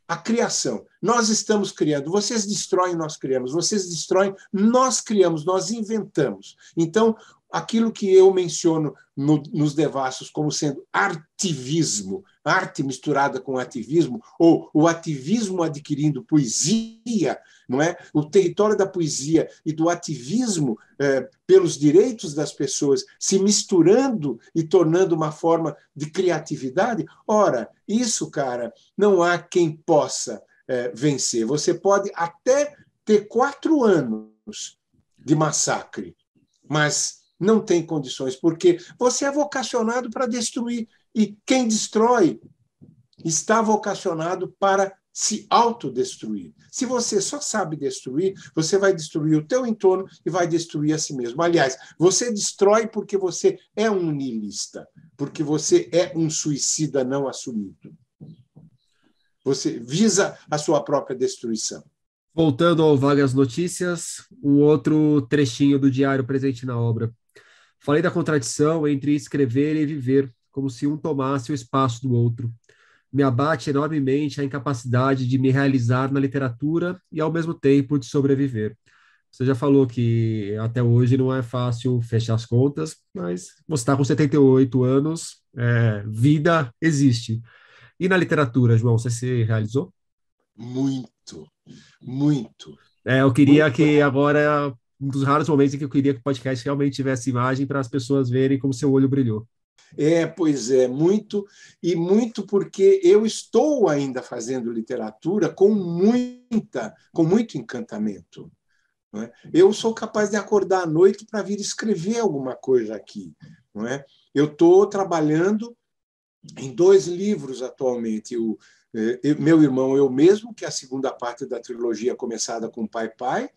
a criação. Nós estamos criando, vocês destroem, nós criamos, vocês destroem, nós criamos, nós inventamos. Então, aquilo que eu menciono nos devassos como sendo artivismo, arte misturada com ativismo, ou o ativismo adquirindo poesia, não é? O território da poesia e do ativismo pelos direitos das pessoas se misturando e tornando uma forma de criatividade. Ora, isso, cara, não há quem possa vencer. Você pode até ter 4 anos de massacre, mas não tem condições, porque você é vocacionado para destruir. E quem destrói está vocacionado para se autodestruir. Se você só sabe destruir, você vai destruir o teu entorno e vai destruir a si mesmo. Aliás, você destrói porque você é um niilista, porque você é um suicida não assumido. Você visa a sua própria destruição. Voltando ao Vagas Notícias, um outro trechinho do diário presente na obra. Falei da contradição entre escrever e viver, como se um tomasse o espaço do outro. Me abate enormemente a incapacidade de me realizar na literatura e, ao mesmo tempo, de sobreviver. Você já falou que até hoje não é fácil fechar as contas, mas você está com 78 anos, vida existe. E na literatura, João, você se realizou? Muito, muito. Eu queria Muito. que agora, um dos raros momentos em que eu queria que o podcast realmente tivesse imagem para as pessoas verem como seu olho brilhou. Pois é, muito, e muito porque eu estou ainda fazendo literatura com muito encantamento. Não é? Eu sou capaz de acordar à noite para vir escrever alguma coisa aqui. Não é? Eu estou trabalhando em 2 livros atualmente. Meu irmão, eu mesmo, que é a segunda parte da trilogia começada com Pai Pai,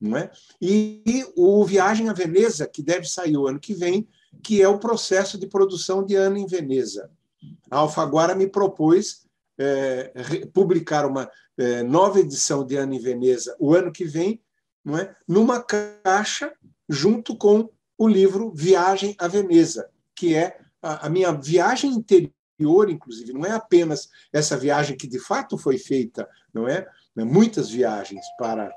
não é? E o Viagem a Veneza, que deve sair o ano que vem, que é o processo de produção de Ana em Veneza. A Alfaguara me propôs publicar uma nova edição de Ana em Veneza o ano que vem, não é? Numa caixa junto com o livro Viagem a Veneza, que é a minha viagem interior, inclusive, não é apenas essa viagem que de fato foi feita, não é? Muitas viagens para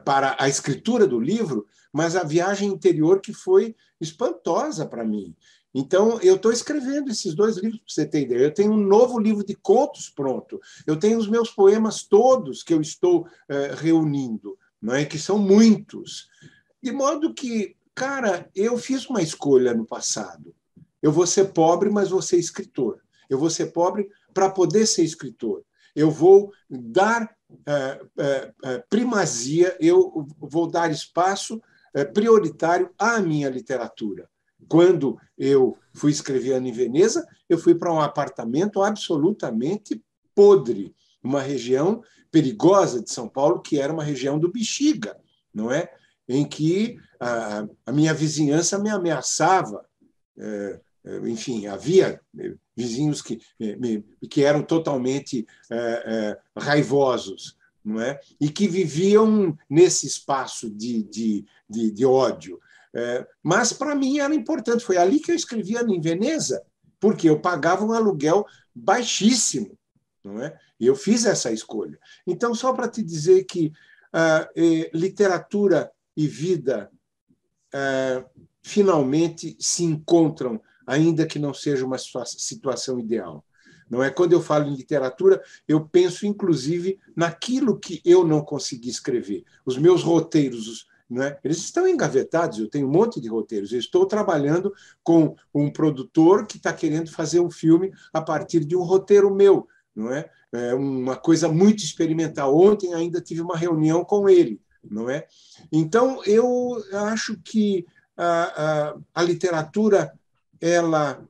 para a escritura do livro, mas a viagem interior que foi espantosa para mim. Então, eu estou escrevendo esses 2 livros, para você ter ideia. Eu tenho um novo livro de contos pronto. Eu tenho os meus poemas todos que eu estou reunindo, não é? Que são muitos. De modo que, cara, eu fiz uma escolha no passado. Eu vou ser pobre, mas vou ser escritor. Eu vou ser pobre para poder ser escritor. Eu vou dar primazia, eu vou dar espaço prioritário à minha literatura. Quando eu fui escrever Ana em Veneza, eu fui para um apartamento absolutamente podre, uma região perigosa de São Paulo, que era uma região do Bexiga, não é? Em que a minha vizinhança me ameaçava. Enfim, havia vizinhos que eram totalmente raivosos, não é? E que viviam nesse espaço de ódio. Mas, para mim, era importante. Foi ali que eu escrevi Ana em Veneza, porque eu pagava um aluguel baixíssimo, não é? E eu fiz essa escolha. Então, só para te dizer que literatura e vida finalmente se encontram, ainda que não seja uma situação ideal. Não é? Quando eu falo em literatura, eu penso, inclusive, naquilo que eu não consegui escrever. Os meus roteiros, não é? Eles estão engavetados, eu tenho um monte de roteiros. Eu estou trabalhando com um produtor que está querendo fazer um filme a partir de um roteiro meu. Não é? É uma coisa muito experimental. Ontem ainda tive uma reunião com ele. Não é? Então, eu acho que a literatura ela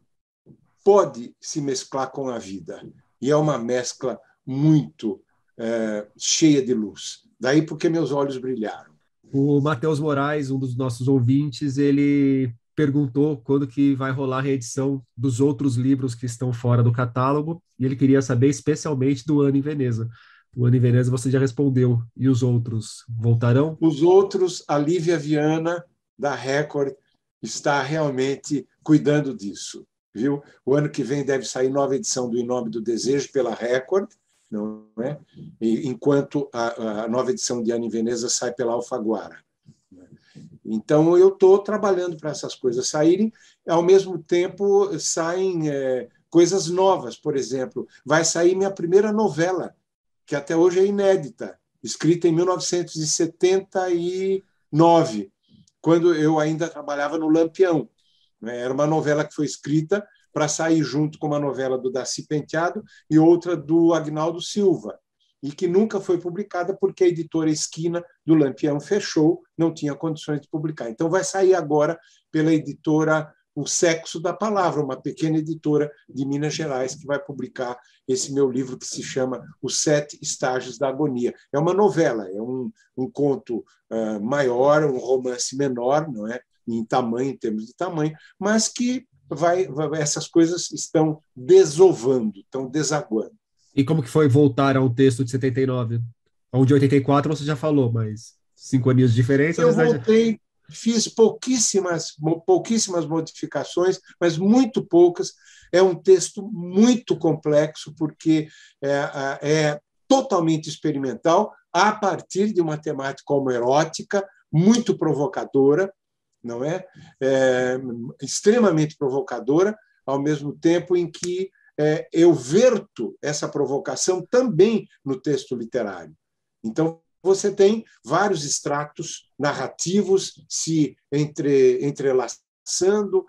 pode se mesclar com a vida. E é uma mescla muito cheia de luz. Daí porque meus olhos brilharam. O Matheus Moraes, um dos nossos ouvintes, ele perguntou quando que vai rolar a reedição dos outros livros que estão fora do catálogo, e ele queria saber especialmente do Ana em Veneza. O Ana em Veneza você já respondeu. E os outros voltarão? Os outros, a Lívia Viana, da Record, está realmente cuidando disso. Viu? O ano que vem deve sair nova edição do Em Nome do Desejo pela Record, não é? Enquanto a nova edição de Ana em Veneza sai pela Alfaguara. Então, eu estou trabalhando para essas coisas saírem, ao mesmo tempo saem coisas novas. Por exemplo, vai sair minha primeira novela, que até hoje é inédita, escrita em 1979, quando eu ainda trabalhava no Lampião. Era uma novela que foi escrita para sair junto com uma novela do Darcy Penteado e outra do Agnaldo Silva, e que nunca foi publicada porque a editora Esquina do Lampião fechou, não tinha condições de publicar. Então, vai sair agora pela editora O Sexo da Palavra, uma pequena editora de Minas Gerais, que vai publicar esse meu livro que se chama Os 7 Estágios da Agonia. É uma novela, é um conto maior, um romance menor, não é? Em tamanho, em termos de tamanho, mas que essas coisas estão desovando, estão desaguando. E como que foi voltar a um texto de 79? Ao de 84 você já falou, mas 5 aninhos de diferença... Eu voltei, fiz pouquíssimas modificações, mas muito poucas. É um texto muito complexo, porque é totalmente experimental, a partir de uma temática homoerótica, muito provocadora, não é? Extremamente provocadora, ao mesmo tempo em que eu verto essa provocação também no texto literário. Então, você tem vários extratos narrativos se entrelaçando,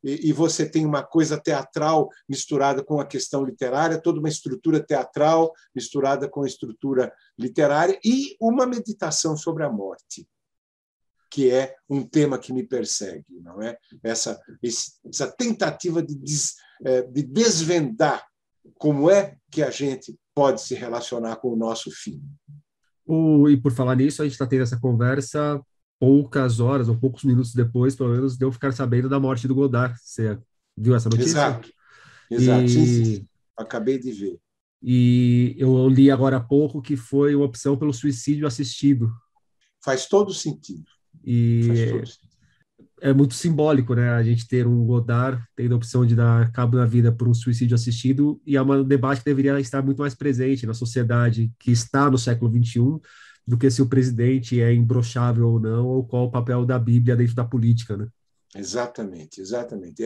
e você tem uma coisa teatral misturada com a questão literária, toda uma estrutura teatral misturada com a estrutura literária, e uma meditação sobre a morte, que é um tema que me persegue, não é? Essa tentativa de desvendar como é que a gente pode se relacionar com o nosso fim. E por falar nisso, a gente está tendo essa conversa poucas horas ou poucos minutos depois, pelo menos, de eu ficar sabendo da morte do Godard. Você viu essa notícia? Exato. Sim. Acabei de ver. E eu li agora há pouco que foi uma opção pelo suicídio assistido. Faz todo sentido. É muito simbólico, né? A gente ter um Godard tendo a opção de dar cabo na vida por um suicídio assistido, e é um debate que deveria estar muito mais presente na sociedade que está no século XXI, do que se o presidente é imbrochável ou não, ou qual o papel da Bíblia dentro da política, né? Exatamente, exatamente.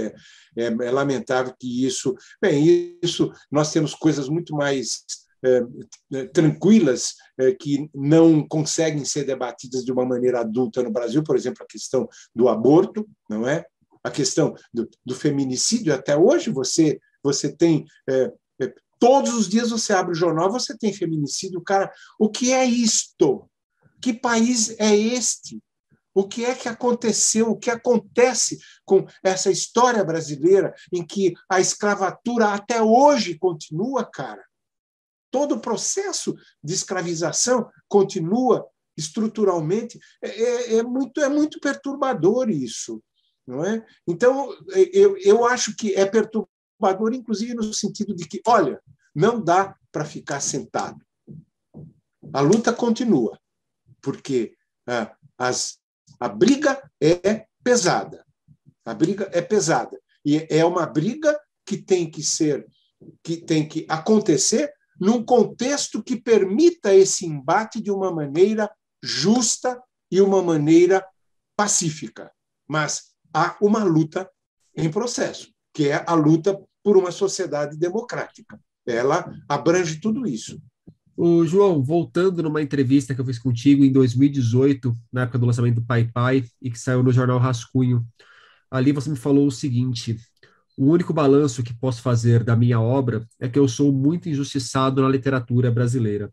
É lamentável que isso. Bem, isso nós temos coisas muito mais tranquilas que não conseguem ser debatidas de uma maneira adulta no Brasil, por exemplo, a questão do aborto, não é? A questão do feminicídio. Até hoje você tem. Todos os dias você abre o jornal, você tem feminicídio. Cara, o que é isto? Que país é este? O que é que aconteceu? O que acontece com essa história brasileira em que a escravatura até hoje continua, cara? Todo o processo de escravização continua estruturalmente. É muito perturbador isso, não é? Então, eu acho que é perturbador, inclusive no sentido de que, olha, não dá para ficar sentado. A luta continua, porque a briga é pesada. A briga é pesada. E é uma briga que tem que acontecer num contexto que permita esse embate de uma maneira justa e uma maneira pacífica. Mas há uma luta em processo, que é a luta por uma sociedade democrática. Ela abrange tudo isso. O João, voltando numa entrevista que eu fiz contigo em 2018, na época do lançamento do Pai Pai, e que saiu no jornal Rascunho, ali você me falou o seguinte: o único balanço que posso fazer da minha obra é que eu sou muito injustiçado na literatura brasileira.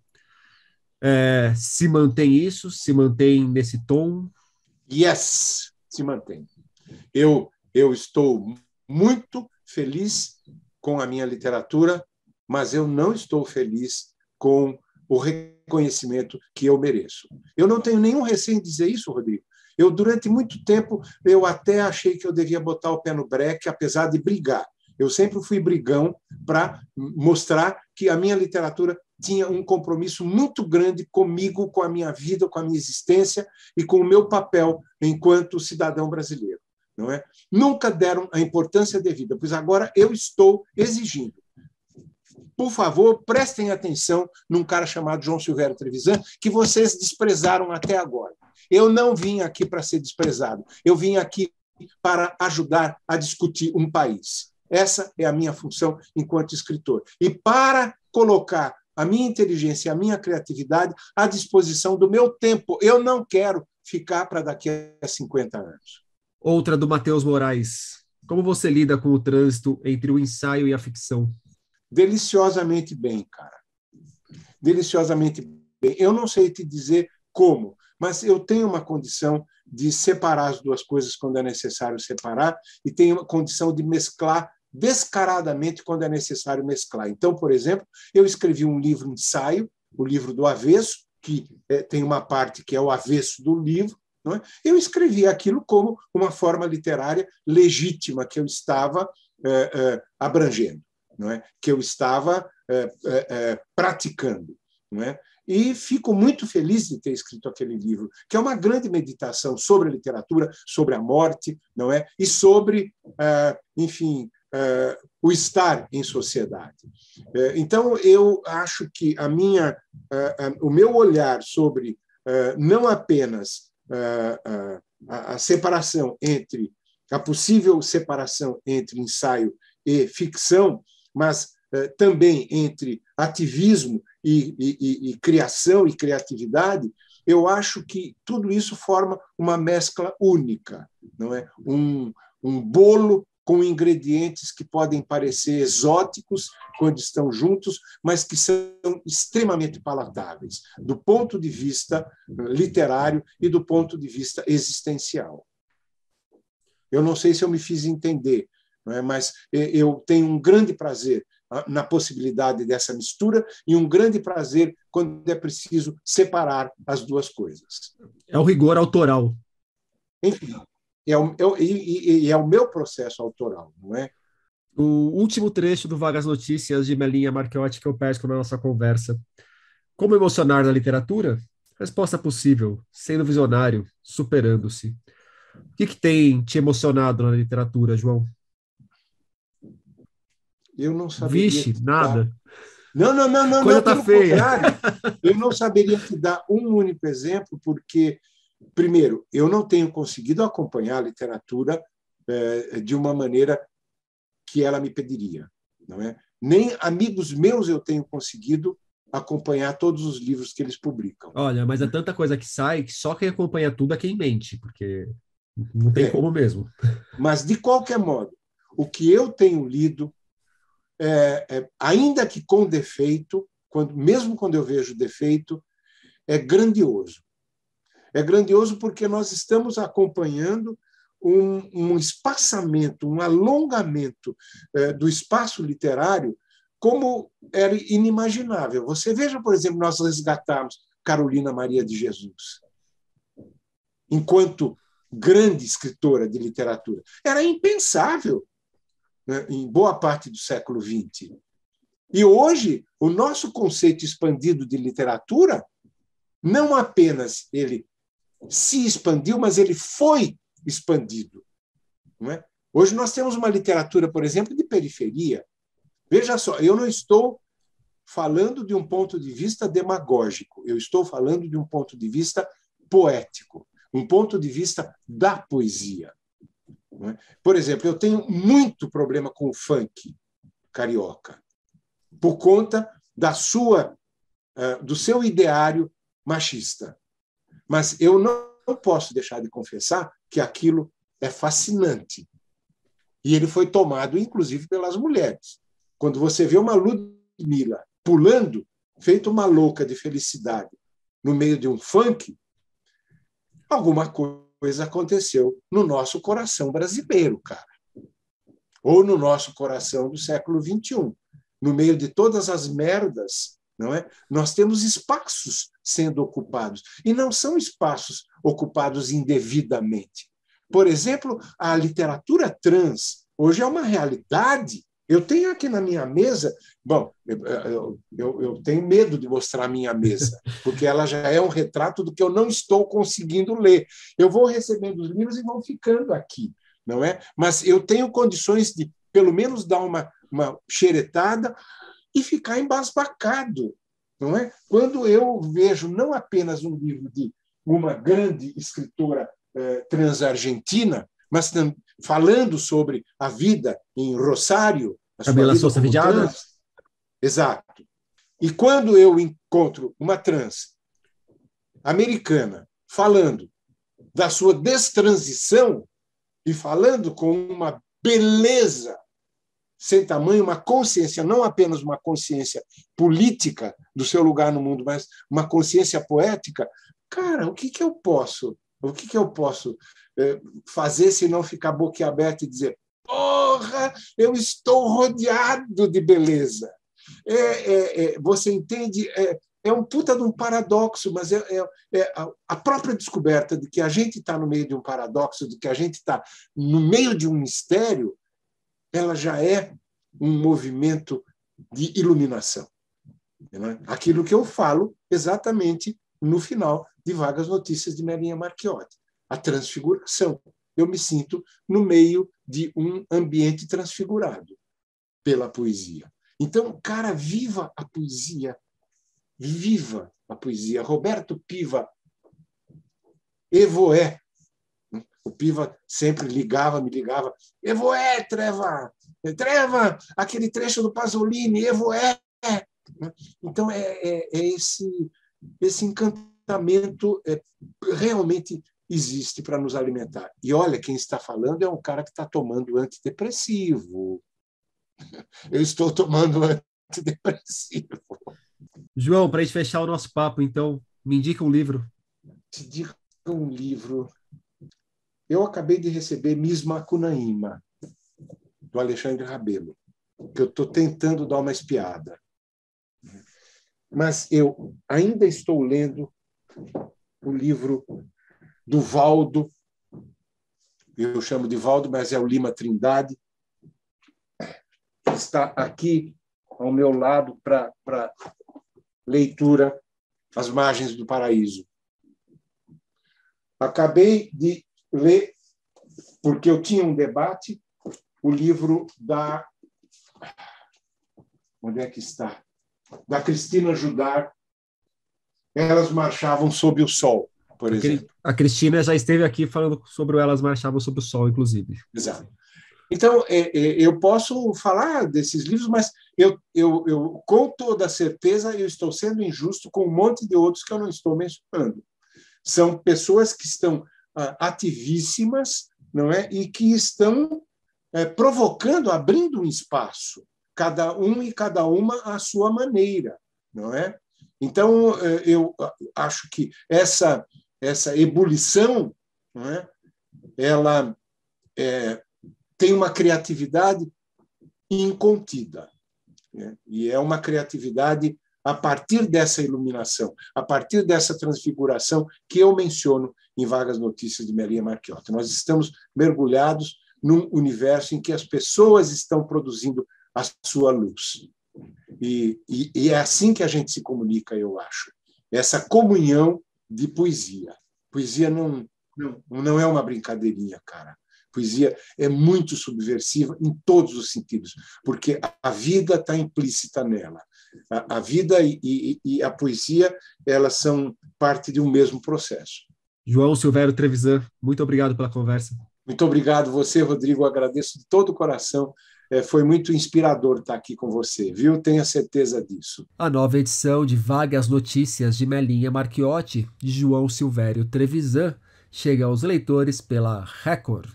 Se mantém isso? Se mantém nesse tom? Yes, se mantém. Eu estou muito feliz com a minha literatura, mas eu não estou feliz com o reconhecimento que eu mereço. Eu não tenho nenhum receio em dizer isso, Rodrigo. Durante muito tempo, eu até achei que eu devia botar o pé no breque, apesar de brigar. Eu sempre fui brigão para mostrar que a minha literatura tinha um compromisso muito grande comigo, com a minha vida, com a minha existência e com o meu papel enquanto cidadão brasileiro. Não é? Nunca deram a importância devida, pois agora eu estou exigindo. Por favor, prestem atenção num cara chamado João Silvério Trevisan, que vocês desprezaram até agora. Eu não vim aqui para ser desprezado, eu vim aqui para ajudar a discutir um país. Essa é a minha função enquanto escritor. E para colocar a minha inteligência e a minha criatividade à disposição do meu tempo. Eu não quero ficar para daqui a 50 anos. Outra do Matheus Moraes. Como você lida com o trânsito entre o ensaio e a ficção? Deliciosamente bem, cara. Deliciosamente bem. Eu não sei te dizer como, mas eu tenho uma condição de separar as duas coisas quando é necessário separar e tenho uma condição de mesclar descaradamente quando é necessário mesclar. Então, por exemplo, eu escrevi um livro ensaio, o livro do avesso, que tem uma parte que é o avesso do livro. Não é? Eu escrevi aquilo como uma forma literária legítima que eu estava abrangendo, não é? Que eu estava praticando. Não é? E fico muito feliz de ter escrito aquele livro, que é uma grande meditação sobre a literatura, sobre a morte, não é? E sobre, enfim, o estar em sociedade. Então, eu acho que o meu olhar sobre não apenas a separação entre a possível separação entre ensaio e ficção, mas também entre ativismo e criação e criatividade, eu acho que tudo isso forma uma mescla única, não é? Um bolo com ingredientes que podem parecer exóticos quando estão juntos, mas que são extremamente palatáveis, do ponto de vista literário e do ponto de vista existencial. Eu não sei se eu me fiz entender, não é? Mas eu tenho um grande prazer na possibilidade dessa mistura e um grande prazer quando é preciso separar as duas coisas. É o rigor autoral. Enfim, é o meu processo autoral, não é? O último trecho do Vagas Notícias de Melinha Marchiotti que eu pesco na nossa conversa. Como emocionar na literatura? Resposta possível, sendo visionário, superando-se. O que tem te emocionado na literatura, João? Eu não saberia Vixe, nada. Coisa tá pelo feia. contrário. Eu não saberia te dar um único exemplo, porque, primeiro, eu não tenho conseguido acompanhar a literatura de uma maneira que ela me pediria, não é? Nem amigos meus eu tenho conseguido acompanhar todos os livros que eles publicam. Olha, mas é tanta coisa que sai que só quem acompanha tudo é quem mente, porque não tem É, como mesmo. mas, de qualquer modo, o que eu tenho lido, ainda que com defeito, mesmo quando eu vejo defeito, é grandioso. É grandioso porque nós estamos acompanhando um espaçamento, um alongamento do espaço literário como era inimaginável. Você veja, por exemplo, nós resgatamos Carolina Maria de Jesus enquanto grande escritora de literatura. Era impensável, né, em boa parte do século XX. E hoje, o nosso conceito expandido de literatura, não apenas ele se expandiu, mas ele foi expandido. Não é? Hoje nós temos uma literatura, por exemplo, de periferia. Veja só, eu não estou falando de um ponto de vista demagógico, eu estou falando de um ponto de vista poético, um ponto de vista da poesia. Não é? Por exemplo, eu tenho muito problema com o funk carioca, por conta do seu ideário machista. Mas eu não posso deixar de confessar que aquilo é fascinante. E ele foi tomado, inclusive, pelas mulheres. Quando você vê uma Ludmilla pulando, feito uma louca de felicidade, no meio de um funk, alguma coisa aconteceu no nosso coração brasileiro, cara. Ou no nosso coração do século XXI. No meio de todas as merdas, não é? Nós temos espaços sendo ocupados. E não são espaços ocupados indevidamente. Por exemplo, a literatura trans hoje é uma realidade. Eu tenho aqui na minha mesa... Bom, eu tenho medo de mostrar a minha mesa, porque ela já é um retrato do que eu não estou conseguindo ler. Eu vou recebendo os livros e vão ficando aqui, não é? Mas eu tenho condições de, pelo menos, dar uma xeretada e ficar embasbacado, não é? Quando eu vejo não apenas um livro de uma grande escritora trans-argentina, mas falando sobre a vida em Rosário, a sua Camila vida Souza como Vidiada? trans. Exato. E quando eu encontro uma trans americana falando da sua destransição e falando com uma beleza sem tamanho, uma consciência, não apenas uma consciência política do seu lugar no mundo, mas uma consciência poética, cara, o que eu posso fazer se não ficar boquiaberto e dizer: porra, eu estou rodeado de beleza. Você entende? É um puta de um paradoxo, mas a própria descoberta de que a gente está no meio de um paradoxo, de que a gente está no meio de um mistério, ela já é um movimento de iluminação. Aquilo que eu falo exatamente no final de Vagas Notícias de Melinha Marchiotti, a transfiguração. Eu me sinto no meio de um ambiente transfigurado pela poesia. Então, cara, viva a poesia. Viva a poesia. Roberto Piva, Evoé. O Piva sempre me ligava. Evoé, Treva, aquele trecho do Pasolini, Evoé. Então, esse encantamento realmente existe para nos alimentar. E olha, quem está falando é um cara que está tomando antidepressivo. Eu estou tomando antidepressivo. João, para a gente fechar o nosso papo, então, me indica um livro. Te digo um livro. Eu acabei de receber Miss Macunaíma, do Alexandre Rabelo, que eu estou tentando dar uma espiada. Mas eu ainda estou lendo o livro do Valdo, eu chamo de Valdo, mas é o Lima Trindade, que está aqui ao meu lado para leitura, As Margens do Paraíso. Acabei de ler, porque eu tinha um debate, o livro da... Onde é que está? da Cristina Judar, Elas Marchavam Sob o Sol, por exemplo. A Cristina já esteve aqui falando sobre o Elas Marchavam Sob o Sol, inclusive. Exato. Então, eu posso falar desses livros, mas eu, com toda certeza, eu estou sendo injusto com um monte de outros que eu não estou mencionando. São pessoas que estão ativíssimas, não é? E que estão provocando, abrindo um espaço, cada um e cada uma à sua maneira, não é? Então, eu acho que essa ebulição, não é? Ela tem uma criatividade incontida, né? E é uma criatividade a partir dessa iluminação, a partir dessa transfiguração que eu menciono em Vagas Notícias de Melinha Marchiotti. Nós estamos mergulhados num universo em que as pessoas estão produzindo a sua luz. E é assim que a gente se comunica, eu acho. Essa comunhão de poesia. Poesia não é uma brincadeirinha, cara. Poesia é muito subversiva em todos os sentidos, porque a vida está implícita nela. A vida e a poesia, elas são parte de um mesmo processo. João Silvério Trevisan, muito obrigado pela conversa. Muito obrigado você, Rodrigo. Eu agradeço de todo o coração. Foi muito inspirador estar aqui com você, viu? Tenha certeza disso. A nova edição de Vagas Notícias de Melinha Marchiotti, de João Silvério Trevisan, chega aos leitores pela Record.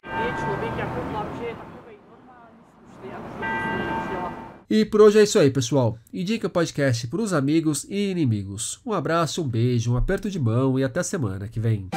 E por hoje é isso aí, pessoal. Indique o podcast para os amigos e inimigos. Um abraço, um beijo, um aperto de mão e até semana que vem.